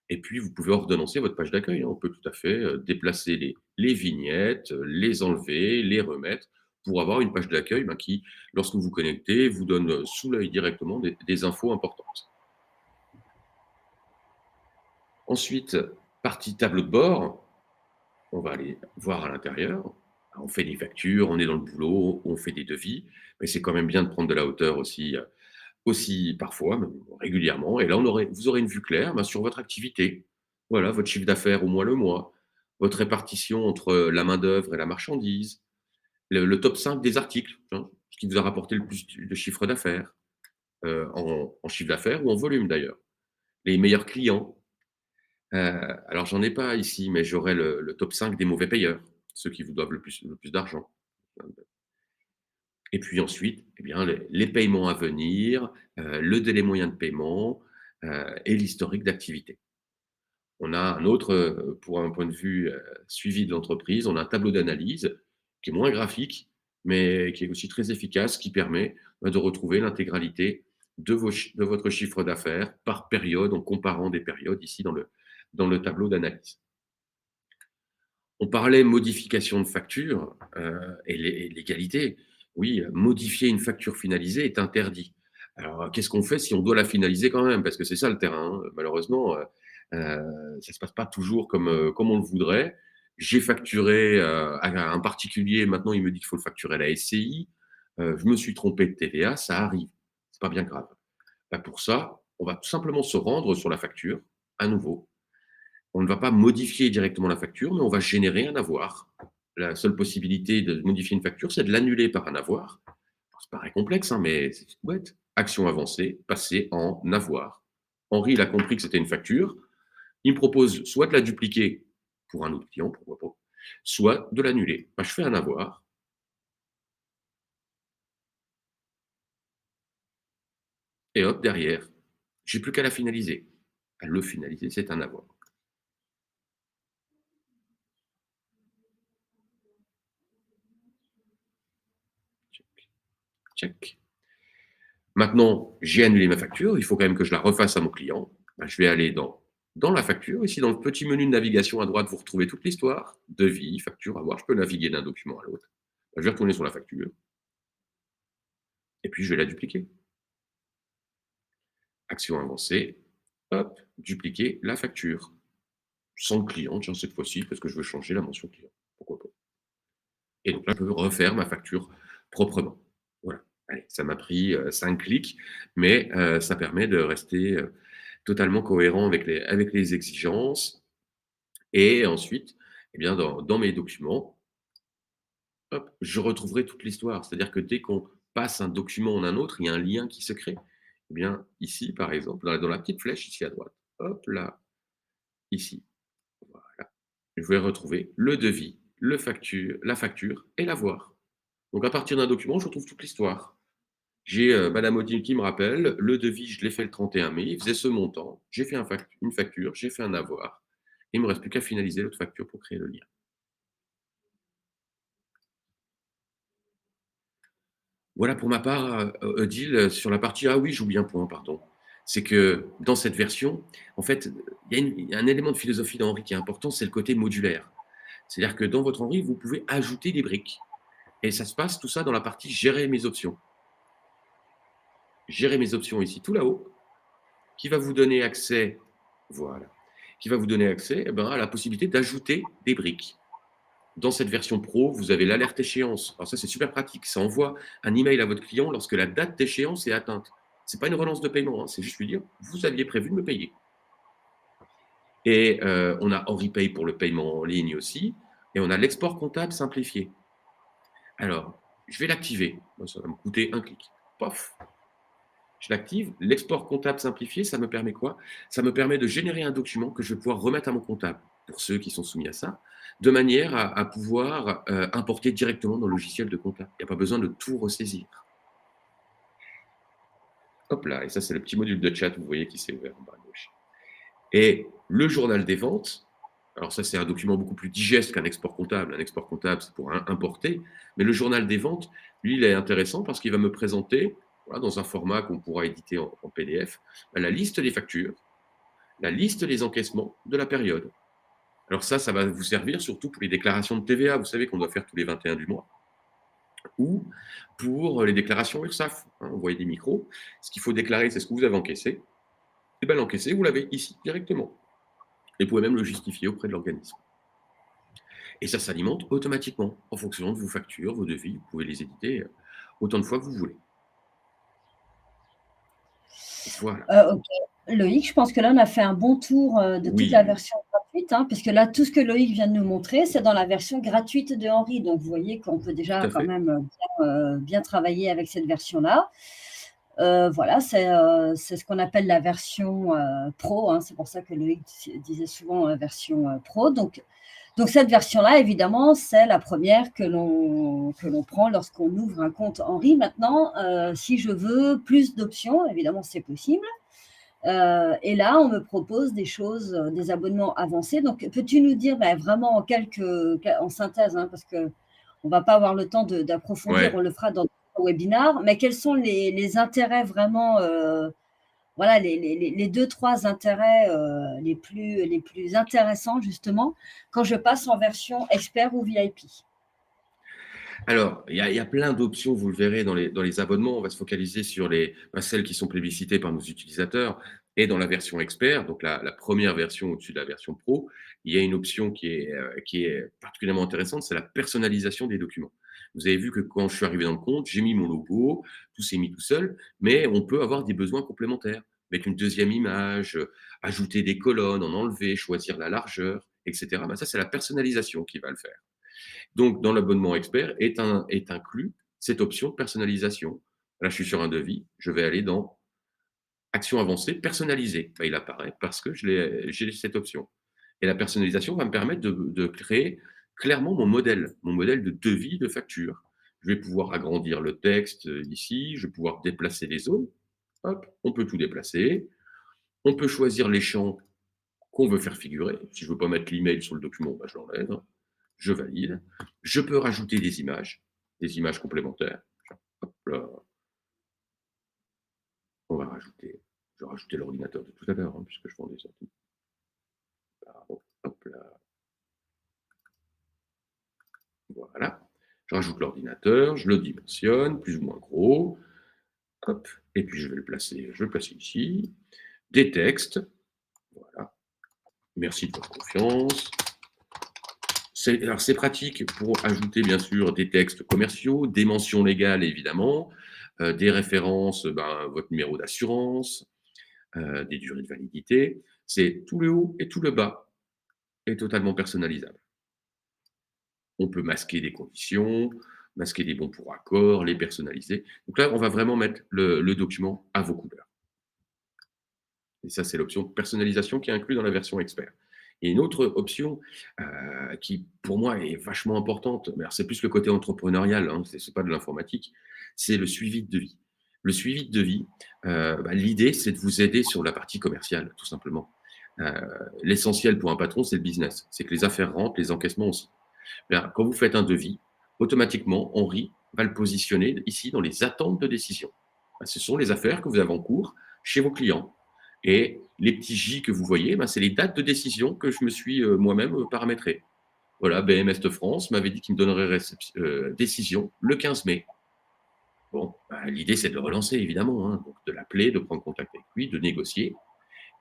Et puis, vous pouvez ordonnancer votre page d'accueil. On peut tout à fait déplacer les vignettes, les enlever, les remettre pour avoir une page d'accueil qui, lorsque vous vous connectez, vous donne sous l'œil directement des infos importantes. Ensuite, partie tableau de bord, on va aller voir à l'intérieur. On fait des factures, on est dans le boulot, on fait des devis, mais c'est quand même bien de prendre de la hauteur aussi parfois, même régulièrement. Et là, vous aurez une vue claire sur votre activité. Voilà, votre chiffre d'affaires au mois le mois, votre répartition entre la main-d'œuvre et la marchandise, le top 5 des articles, hein, ce qui vous a rapporté le plus de chiffre d'affaires, en chiffre d'affaires ou en volume d'ailleurs. Les meilleurs clients. Alors, j'en ai pas ici, mais j'aurai le top 5 des mauvais payeurs, ceux qui vous doivent le plus d'argent. Et puis ensuite, eh bien, les paiements à venir, le délai moyen de paiement et l'historique d'activité. On a un autre, pour un point de vue suivi de l'entreprise, on a un tableau d'analyse qui est moins graphique, mais qui est aussi très efficace, qui permet de retrouver l'intégralité de votre chiffre d'affaires par période, en comparant des périodes ici dans le tableau d'analyse. On parlait modification de facture et légalité. Oui, modifier une facture finalisée est interdit. Alors, qu'est-ce qu'on fait si on doit la finaliser quand même? Parce que c'est ça le terrain, hein. Malheureusement, ça ne se passe pas toujours comme on le voudrait. J'ai facturé à un particulier, maintenant il me dit qu'il faut le facturer à la SCI. Je me suis trompé de TVA, ça arrive. C'est pas bien grave. Pour ça, on va tout simplement se rendre sur la facture à nouveau. On ne va pas modifier directement la facture, mais on va générer un avoir. La seule possibilité de modifier une facture, c'est de l'annuler par un avoir. Ça paraît complexe, hein, mais c'est tout bête. Action avancée, passer en avoir. Henri, il a compris que c'était une facture. Il me propose soit de la dupliquer pour un autre client, pourquoi pas, soit de l'annuler. Je fais un avoir. Et hop, derrière, j'ai plus qu'à la finaliser. À le finaliser, c'est un avoir. Check. Maintenant, j'ai annulé ma facture, il faut quand même que je la refasse à mon client. Je vais aller dans la facture. Ici, dans le petit menu de navigation à droite, vous retrouvez toute l'histoire. Devis, facture, avoir. Je peux naviguer d'un document à l'autre. Je vais retourner sur la facture. Et puis, je vais la dupliquer. Action avancée. Hop, dupliquer la facture. Sans le client, tiens, cette fois-ci, parce que je veux changer la mention client. Pourquoi pas. Et donc là, je peux refaire ma facture proprement. Voilà. Allez, ça m'a pris 5 clics, mais ça permet de rester totalement cohérent avec les exigences. Et ensuite, eh bien, dans mes documents, hop, je retrouverai toute l'histoire. C'est-à-dire que dès qu'on passe un document en un autre, il y a un lien qui se crée. Eh bien, ici, par exemple, dans la petite flèche ici à droite, hop là, ici, voilà, je vais retrouver le devis, la facture et l'avoir. Donc, à partir d'un document, je retrouve toute l'histoire. J'ai Madame Odile qui me rappelle, le devis, je l'ai fait le 31 mai, il faisait ce montant, j'ai fait une facture, j'ai fait un avoir, et il ne me reste plus qu'à finaliser l'autre facture pour créer le lien. Voilà pour ma part, Odile, sur la partie, ah oui, j'oublie un point, pardon. C'est que dans cette version, en fait, il y a un élément de philosophie d'Henri qui est important, c'est le côté modulaire. C'est-à-dire que dans votre Henri, vous pouvez ajouter des briques. Et ça se passe tout ça dans la partie gérer mes options. Gérer mes options ici, tout là-haut, qui va vous donner accès, voilà, qui va vous donner accès à la possibilité d'ajouter des briques. Dans cette version pro, vous avez l'alerte échéance. Alors ça, c'est super pratique. Ça envoie un email à votre client lorsque la date d'échéance est atteinte. Ce n'est pas une relance de paiement, hein, c'est juste lui dire, vous aviez prévu de me payer. Et on a HenriPay pour le paiement en ligne aussi. Et on a l'export comptable simplifié. Alors, je vais l'activer. Ça va me coûter un clic. Pof, je l'active. L'export comptable simplifié, ça me permet quoi? Ça me permet de générer un document que je vais pouvoir remettre à mon comptable, pour ceux qui sont soumis à ça, de manière à pouvoir importer directement dans le logiciel de comptable. Il n'y a pas besoin de tout ressaisir. Hop là, et ça c'est le petit module de chat, vous voyez, qui s'est ouvert en bas à gauche. Et le journal des ventes, alors ça c'est un document beaucoup plus digeste qu'un export comptable. Un export comptable, c'est pour importer, mais le journal des ventes, lui, il est intéressant parce qu'il va me présenter, voilà, dans un format qu'on pourra éditer en PDF, la liste des factures, la liste des encaissements de la période. Alors ça va vous servir surtout pour les déclarations de TVA, vous savez qu'on doit faire tous les 21 du mois, ou pour les déclarations URSSAF. Hein, vous voyez des micros, ce qu'il faut déclarer, c'est ce que vous avez encaissé. Et bien l'encaissé, vous l'avez ici directement. Et vous pouvez même le justifier auprès de l'organisme. Et ça s'alimente automatiquement en fonction de vos factures, vos devis. Vous pouvez les éditer autant de fois que vous voulez. Voilà. OK. Loïc, je pense que là, on a fait un bon tour, de toute la Oui, version gratuite, hein, puisque là, tout ce que Loïc vient de nous montrer, c'est dans la version gratuite de Henri. Donc vous voyez qu'on peut tout déjà à quand fait. même, bien travailler avec cette version-là. Voilà, c'est ce qu'on appelle la version, pro, hein. C'est pour ça que Loïc disait souvent, version, pro. Donc cette version-là, évidemment, c'est la première que l'on prend lorsqu'on ouvre un compte Henri. Maintenant, si je veux plus d'options, évidemment, c'est possible. Et là, on me propose des choses, des abonnements avancés. Donc, peux-tu nous dire, vraiment en synthèse, hein, parce qu'on ne va pas avoir le temps d'approfondir, on Ouais. le fera dans d'autres webinaires, mais quels sont les intérêts vraiment, voilà, les 2-3 intérêts les plus intéressants, justement, quand je passe en version expert ou VIP? Alors, il y a plein d'options, vous le verrez dans les abonnements. On va se focaliser sur celles qui sont plébiscitées par nos utilisateurs. Et dans la version expert, donc la première version au-dessus de la version pro, il y a une option qui est particulièrement intéressante, c'est la personnalisation des documents. Vous avez vu que quand je suis arrivé dans le compte, j'ai mis mon logo, tout s'est mis tout seul, mais on peut avoir des besoins complémentaires. Mettre une deuxième image, ajouter des colonnes, en enlever, choisir la largeur, etc. Ça, c'est la personnalisation qui va le faire. Donc, dans l'abonnement expert est inclus cette option de personnalisation. Là, je suis sur un devis, je vais aller dans action avancée, personnalisée. Il apparaît parce que j'ai cette option. Et la personnalisation va me permettre de créer clairement mon modèle de devis, de facture. Je vais pouvoir agrandir le texte ici, je vais pouvoir déplacer les zones. Hop, on peut tout déplacer. On peut choisir les champs qu'on veut faire figurer. Si je ne veux pas mettre l'email sur le document, je l'enlève. Je valide. Je peux rajouter des images complémentaires. Hop là. On va rajouter, je vais rajouter l'ordinateur de tout à l'heure, puisque je fais des sorties. Hop là. Voilà. Je rajoute l'ordinateur, je le dimensionne, plus ou moins gros. Hop. Et puis je vais le placer ici. Des textes. Voilà. Merci de votre confiance. Alors, c'est pratique pour ajouter, bien sûr, des textes commerciaux, des mentions légales, évidemment, des références, votre numéro d'assurance, des durées de validité. C'est tout le haut et tout le bas est totalement personnalisable. On peut masquer des conditions, masquer des bons pour accord, les personnaliser. Donc là, on va vraiment mettre le document à vos couleurs. Et ça, c'est l'option personnalisation qui est inclue dans la version expert. Et une autre option qui, pour moi, est vachement importante, mais c'est plus le côté entrepreneurial, ce n'est pas de l'informatique, c'est le suivi de devis. Le suivi de devis, l'idée, c'est de vous aider sur la partie commerciale, tout simplement. L'essentiel pour un patron, c'est le business. C'est que les affaires rentrent, les encaissements aussi. Quand vous faites un devis, automatiquement, Henri va le positionner ici dans les attentes de décision. Ce sont les affaires que vous avez en cours chez vos clients. Et les petits J que vous voyez, c'est les dates de décision que je me suis moi-même paramétré. Voilà, BM Est France m'avait dit qu'il me donnerait décision le 15 mai. Bon, l'idée, c'est de le relancer, évidemment, donc de l'appeler, de prendre contact avec lui, de négocier.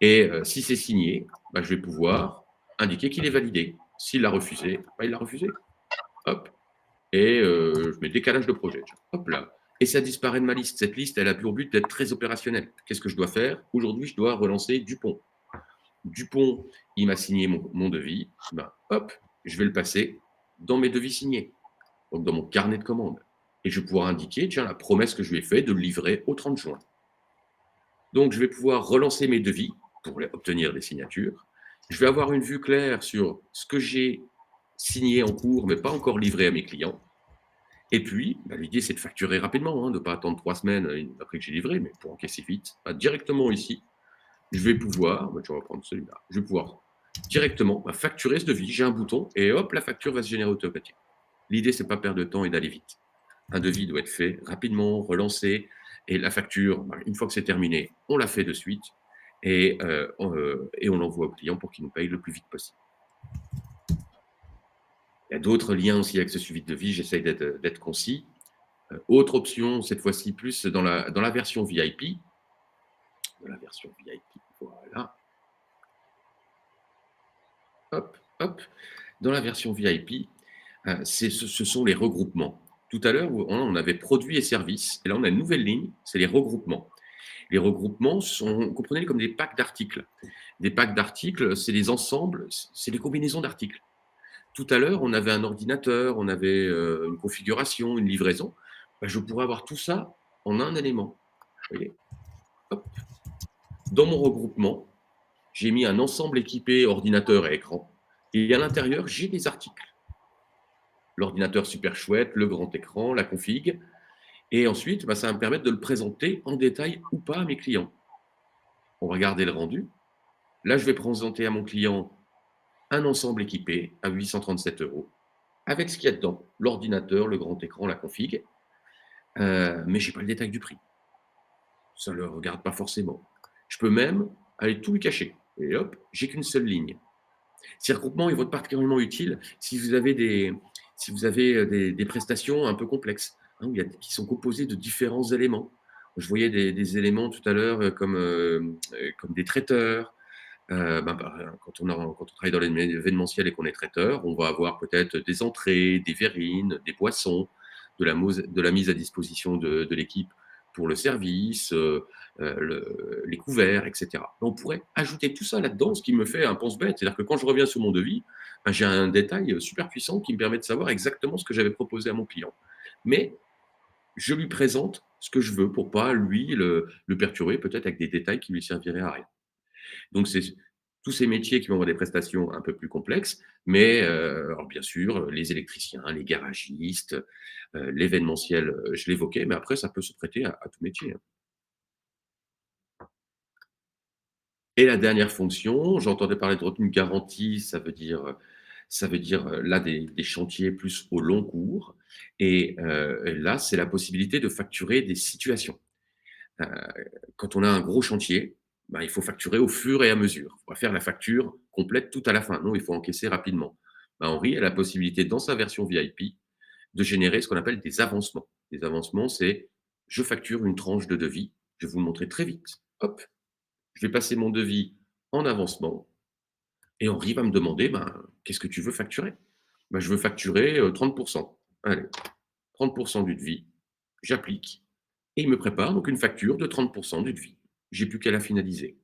Et si c'est signé, je vais pouvoir indiquer qu'il est validé. S'il l'a refusé, il l'a refusé. Hop. Et je mets décalage de projet. Hop là. Et ça disparaît de ma liste. Cette liste, elle a pour but d'être très opérationnelle. Qu'est-ce que je dois faire? Aujourd'hui, je dois relancer Dupont. Dupont, il m'a signé mon devis. Hop, je vais le passer dans mes devis signés, donc dans mon carnet de commandes. Et je vais pouvoir indiquer, tiens, la promesse que je lui ai faite de le livrer au 30 juin. Donc, je vais pouvoir relancer mes devis pour obtenir des signatures. Je vais avoir une vue claire sur ce que j'ai signé en cours, mais pas encore livré à mes clients. Et puis, l'idée, c'est de facturer rapidement, de ne pas attendre 3 semaines après que j'ai livré, mais pour encaisser vite. Directement ici, je vais pouvoir, je vais reprendre celui-là, je vais pouvoir directement facturer ce devis. J'ai un bouton et hop, la facture va se générer automatiquement. L'idée, c'est pas perdre de temps et d'aller vite. Un devis doit être fait rapidement, relancé, et la facture, une fois que c'est terminé, on la fait de suite et on l'envoie au client pour qu'il nous paye le plus vite possible. Il y a d'autres liens aussi avec ce suivi de devis, j'essaye d'être concis. Autre option, cette fois-ci plus dans la version VIP. Voilà. Hop, hop. Dans la version VIP, ce sont les regroupements. Tout à l'heure, on avait produits et services, et là, on a une nouvelle ligne, c'est les regroupements. Les regroupements sont, comprenez comme des packs d'articles. Des packs d'articles, c'est des ensembles, c'est des combinaisons d'articles. Tout à l'heure, on avait un ordinateur, on avait une configuration, une livraison. Ben, je pourrais avoir tout ça en un élément. Vous voyez. Hop. Dans mon regroupement, j'ai mis un ensemble équipé ordinateur et écran. Et à l'intérieur, j'ai des articles. L'ordinateur super chouette, le grand écran, la config. Et ensuite, ben, ça va me permettre de le présenter en détail ou pas à mes clients. On va regarder le rendu. Là, je vais présenter à mon client un ensemble équipé à 837 €, avec ce qu'il y a dedans, l'ordinateur, le grand écran, la config, mais je n'ai pas le détail du prix. Ça ne le regarde pas forcément. Je peux même aller tout lui cacher. Et hop, j'ai qu'une seule ligne. Ces regroupements, ils vont être particulièrement utiles si vous avez des prestations un peu complexes, hein, qui sont composées de différents éléments. Je voyais des éléments tout à l'heure comme des traiteurs. Quand on travaille dans l'événementiel et qu'on est traiteur, on va avoir peut-être des entrées, des verrines, des boissons, de la mise à disposition de l'équipe pour le service, les couverts, etc. On pourrait ajouter tout ça là-dedans, ce qui me fait un pense-bête. C'est-à-dire que quand je reviens sur mon devis, j'ai un détail super puissant qui me permet de savoir exactement ce que j'avais proposé à mon client. Mais je lui présente ce que je veux pour pas, lui, le perturber peut-être avec des détails qui lui serviraient à rien. Donc, c'est tous ces métiers qui vont avoir des prestations un peu plus complexes, mais alors bien sûr, les électriciens, les garagistes, l'événementiel, je l'évoquais, mais après, ça peut se prêter à tout métier, hein. Et la dernière fonction, j'entendais parler de retenue garantie, ça veut dire là des chantiers plus au long cours. Et là, c'est la possibilité de facturer des situations. Heu, Quand on a un gros chantier, ben, il faut facturer au fur et à mesure. On va faire la facture complète tout à la fin. Non, il faut encaisser rapidement. Ben, Henri a la possibilité, dans sa version VIP, de générer ce qu'on appelle des avancements. Les avancements, c'est je facture une tranche de devis. Je vais vous le montrer très vite. Hop, je vais passer mon devis en avancement et Henri va me demander ben, qu'est-ce que tu veux facturer? Ben, je veux facturer 30%. Allez, 30% du devis, j'applique et il me prépare donc une facture de 30% du devis. J'ai plus qu'à la finaliser.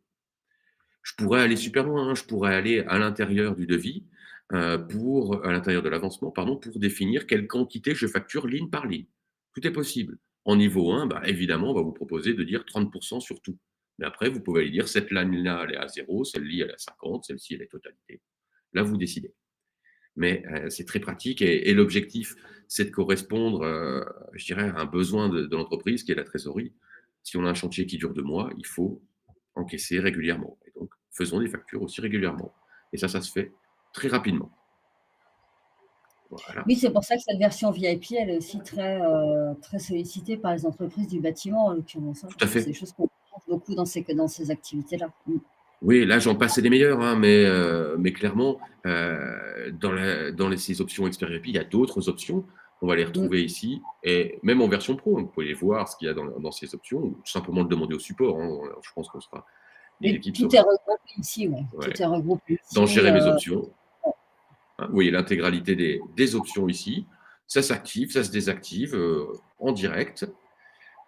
Je pourrais aller super loin, hein. Je pourrais aller à l'intérieur du devis, à l'intérieur de l'avancement, pardon, pour définir quelle quantité je facture ligne par ligne. Tout est possible. En niveau 1, bah, évidemment, on va vous proposer de dire 30% sur tout. Mais après, vous pouvez aller dire cette ligne-là, elle est à 0, celle-ci, elle est à 50, celle-ci, elle est totalité. Là, vous décidez. Mais c'est très pratique et l'objectif, c'est de correspondre, je dirais, à un besoin de l'entreprise qui est la trésorerie. Si on a un chantier qui dure 2 mois, il faut encaisser régulièrement. Et donc, faisons des factures aussi régulièrement. Et ça se fait très rapidement. Voilà, Oui, c'est pour ça que cette version VIP, elle est aussi très sollicitée par les entreprises du bâtiment, en l'occurrence, hein, tout à parce que c'est fait. des choses qu'on retrouve beaucoup dans ces activités-là. Oui, là, j'en passais des meilleurs, hein, mais clairement, ces options Expert VIP, il y a d'autres options. On va les Mmh. retrouver ici, et même en version pro, vous pouvez voir ce qu'il y a dans ces options, ou tout simplement le demander au support, hein. Je pense qu'on sera, les Mais équipes tout est sauront. regroupé ici, ouais. Tout Ouais. est regroupé Dans ici, gérer mes options, hein, vous voyez l'intégralité des options ici. Ça s'active, ça se désactive en direct.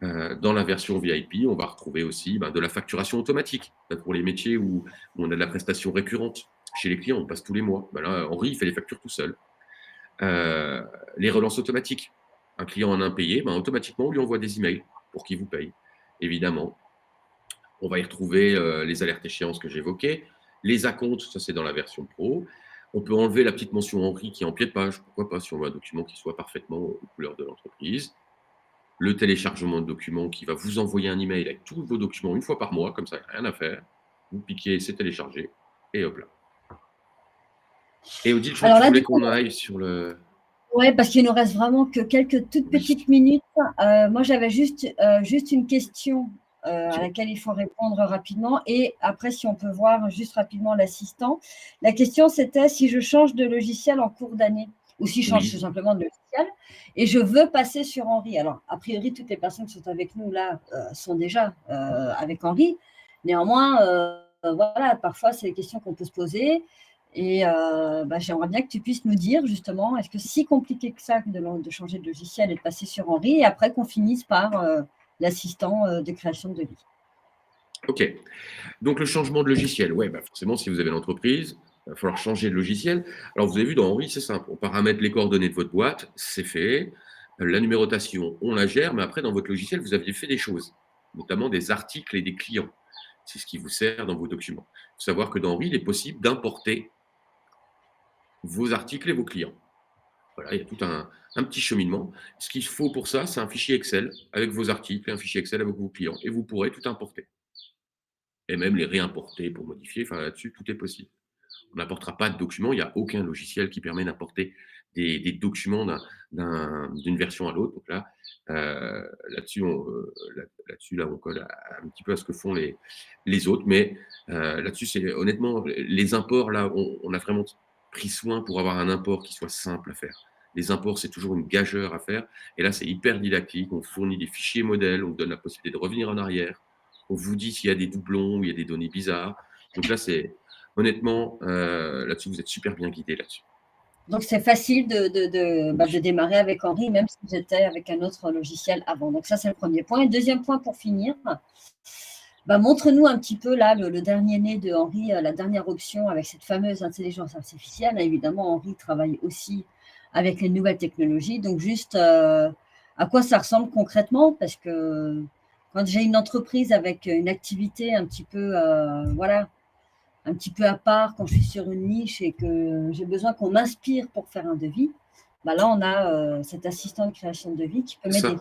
Dans la version VIP, on va retrouver aussi de la facturation automatique. Pour les métiers où on a de la prestation récurrente. Chez les clients, on passe tous les mois. Là, Henri, il fait les factures tout seul. Les relances automatiques. Un client en a impayé, automatiquement, on lui envoie des emails pour qu'il vous paye. Évidemment, on va y retrouver les alertes échéances que j'évoquais. Les acomptes, ça c'est dans la version pro. On peut enlever la petite mention Henri qui est en pied de page. Pourquoi pas, si on veut un document qui soit parfaitement aux couleurs de l'entreprise. Le téléchargement de documents qui va vous envoyer un email avec tous vos documents une fois par mois, comme ça, il n'y a rien à faire. Vous piquez, c'est téléchargé, et hop là. Et Odile, je crois que alors tu là, voulais du coup, qu'on aille sur le… ouais, parce qu'il nous reste vraiment que quelques toutes Oui, petites minutes. Moi, j'avais juste une question, à dis-moi. laquelle il faut répondre rapidement et après, si on peut voir juste rapidement l'assistant. La question, c'était si je change de logiciel en cours d'année ou si je change tout Oui, simplement de logiciel et je veux passer sur Henri. Alors, a priori, toutes les personnes qui sont avec nous là, sont déjà, avec Henri. Néanmoins, voilà, parfois, c'est des questions qu'on peut se poser Et j'aimerais bien que tu puisses nous dire justement, est-ce que c'est si compliqué que ça de changer de logiciel et de passer sur Henri, et après qu'on finisse par l'assistant de création de devis. Ok. Donc, le changement de logiciel. Ouais, forcément, si vous avez une entreprise, il va falloir changer de logiciel. Alors, vous avez vu, dans Henri, c'est simple. On paramètre les coordonnées de votre boîte, c'est fait. La numérotation, on la gère, mais après, dans votre logiciel, vous aviez fait des choses, notamment des articles et des clients. C'est ce qui vous sert dans vos documents. Il faut savoir que dans Henri, il est possible d'importer vos articles et vos clients. Voilà, il y a tout un petit cheminement. Ce qu'il faut pour ça, c'est un fichier Excel avec vos articles et un fichier Excel avec vos clients. Et vous pourrez tout importer. Et même les réimporter pour modifier. Enfin, là-dessus, tout est possible. On n'apportera pas de documents. Il n'y a aucun logiciel qui permet d'importer des documents d'une version à l'autre. Donc là, là-dessus, on colle un petit peu à ce que font les autres. Mais là-dessus, c'est honnêtement, les imports, là, on a vraiment pris soin pour avoir un import qui soit simple à faire. Les imports, c'est toujours une gageure à faire. Et là, c'est hyper didactique. On fournit des fichiers modèles. On vous donne la possibilité de revenir en arrière. On vous dit s'il y a des doublons ou il y a des données bizarres. Donc là, c'est honnêtement, là-dessus, vous êtes super bien guidé là-dessus. Donc, c'est facile de démarrer avec Henri, même si j'étais avec un autre logiciel avant. Donc, ça, c'est le premier point. Et deuxième point pour finir, montre-nous un petit peu là le dernier né de Henri, la dernière option avec cette fameuse intelligence artificielle. Évidemment, Henri travaille aussi avec les nouvelles technologies. Donc, juste à quoi ça ressemble concrètement, parce que quand j'ai une entreprise avec une activité un petit peu, un petit peu à part, quand je suis sur une niche et que j'ai besoin qu'on m'inspire pour faire un devis, là, on a cet assistant de création de devis qui peut m'aider.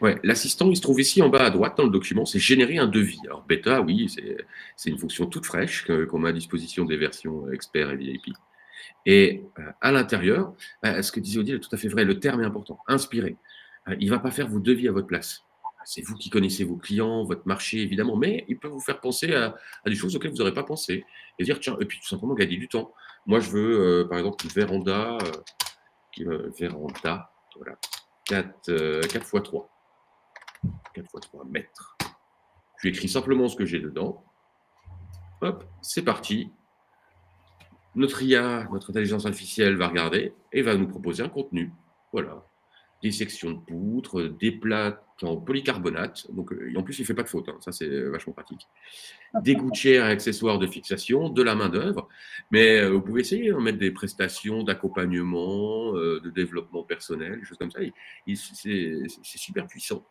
Ouais, l'assistant, il se trouve ici en bas à droite dans le document, c'est générer un devis. Alors, bêta, oui, c'est une fonction toute fraîche qu'on met à disposition des versions expert et VIP. Et à l'intérieur, ce que disait Odile est tout à fait vrai, le terme est important, inspirer. Il ne va pas faire vos devis à votre place. C'est vous qui connaissez vos clients, votre marché, évidemment, mais il peut vous faire penser à des choses auxquelles vous n'aurez pas pensé. Et dire, tiens, et puis tout simplement gagner du temps. Moi, je veux, par exemple, une véranda, voilà, 4 x 3. 4 x 3 mètres. Je lui écris simplement ce que j'ai dedans. Hop, c'est parti. Notre IA, notre intelligence artificielle va regarder et va nous proposer un contenu. Voilà. Des sections de poutres, des plaques en polycarbonate. Donc, en plus, il ne fait pas de faute. Hein. Ça, c'est vachement pratique. Des gouttières et accessoires de fixation, de la main-d'œuvre. Mais vous pouvez essayer de mettre des prestations d'accompagnement, de développement personnel, des choses comme ça. C'est super puissant.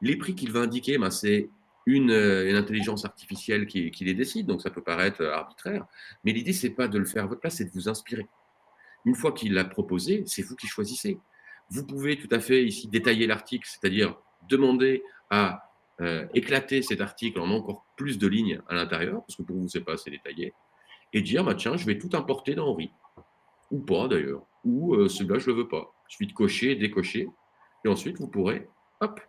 Les prix qu'il va indiquer, c'est une intelligence artificielle qui les décide, donc ça peut paraître arbitraire, mais l'idée, c'est pas de le faire à votre place, c'est de vous inspirer. Une fois qu'il l'a proposé, c'est vous qui choisissez. Vous pouvez tout à fait ici détailler l'article, c'est-à-dire demander à éclater cet article en encore plus de lignes à l'intérieur, parce que pour vous, c'est pas assez détaillé, et dire, tiens, je vais tout importer dans Henri, ou pas d'ailleurs, ou celui-là, je le veux pas. Il suffit de cocher, décocher, et ensuite, vous pourrez, hop,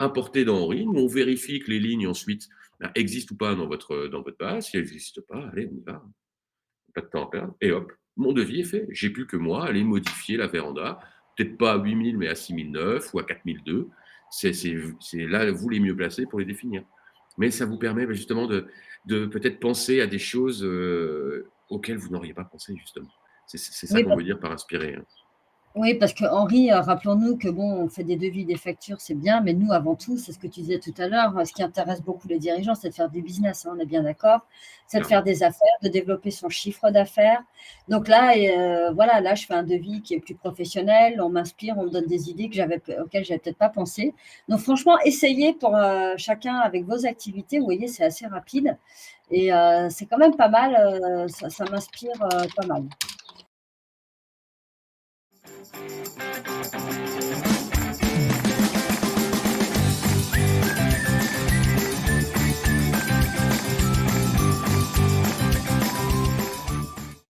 importer dans Henri. Nous, on vérifie que les lignes ensuite existent ou pas dans votre base. Si elles n'existent pas, allez, on y va. Pas de temps à perdre. Et hop, mon devis est fait. J'ai plus que moi aller modifier la véranda. Peut-être pas à 8000, mais à 6009 ou à 4002. C'est là, vous les mieux placés pour les définir. Mais ça vous permet justement de peut-être penser à des choses auxquelles vous n'auriez pas pensé, justement. C'est ça qu'on veut dire par inspirer. Hein. Oui, parce que Henri, rappelons-nous que on fait des devis, des factures, c'est bien, mais nous, avant tout, c'est ce que tu disais tout à l'heure, ce qui intéresse beaucoup les dirigeants, c'est de faire du business, hein, on est bien d'accord, c'est de faire des affaires, de développer son chiffre d'affaires. Donc là, là, je fais un devis qui est plus professionnel, on m'inspire, on me donne des idées auxquelles je n'avais peut-être pas pensé. Donc franchement, essayez pour chacun avec vos activités, vous voyez, c'est assez rapide et c'est quand même pas mal, ça m'inspire pas mal.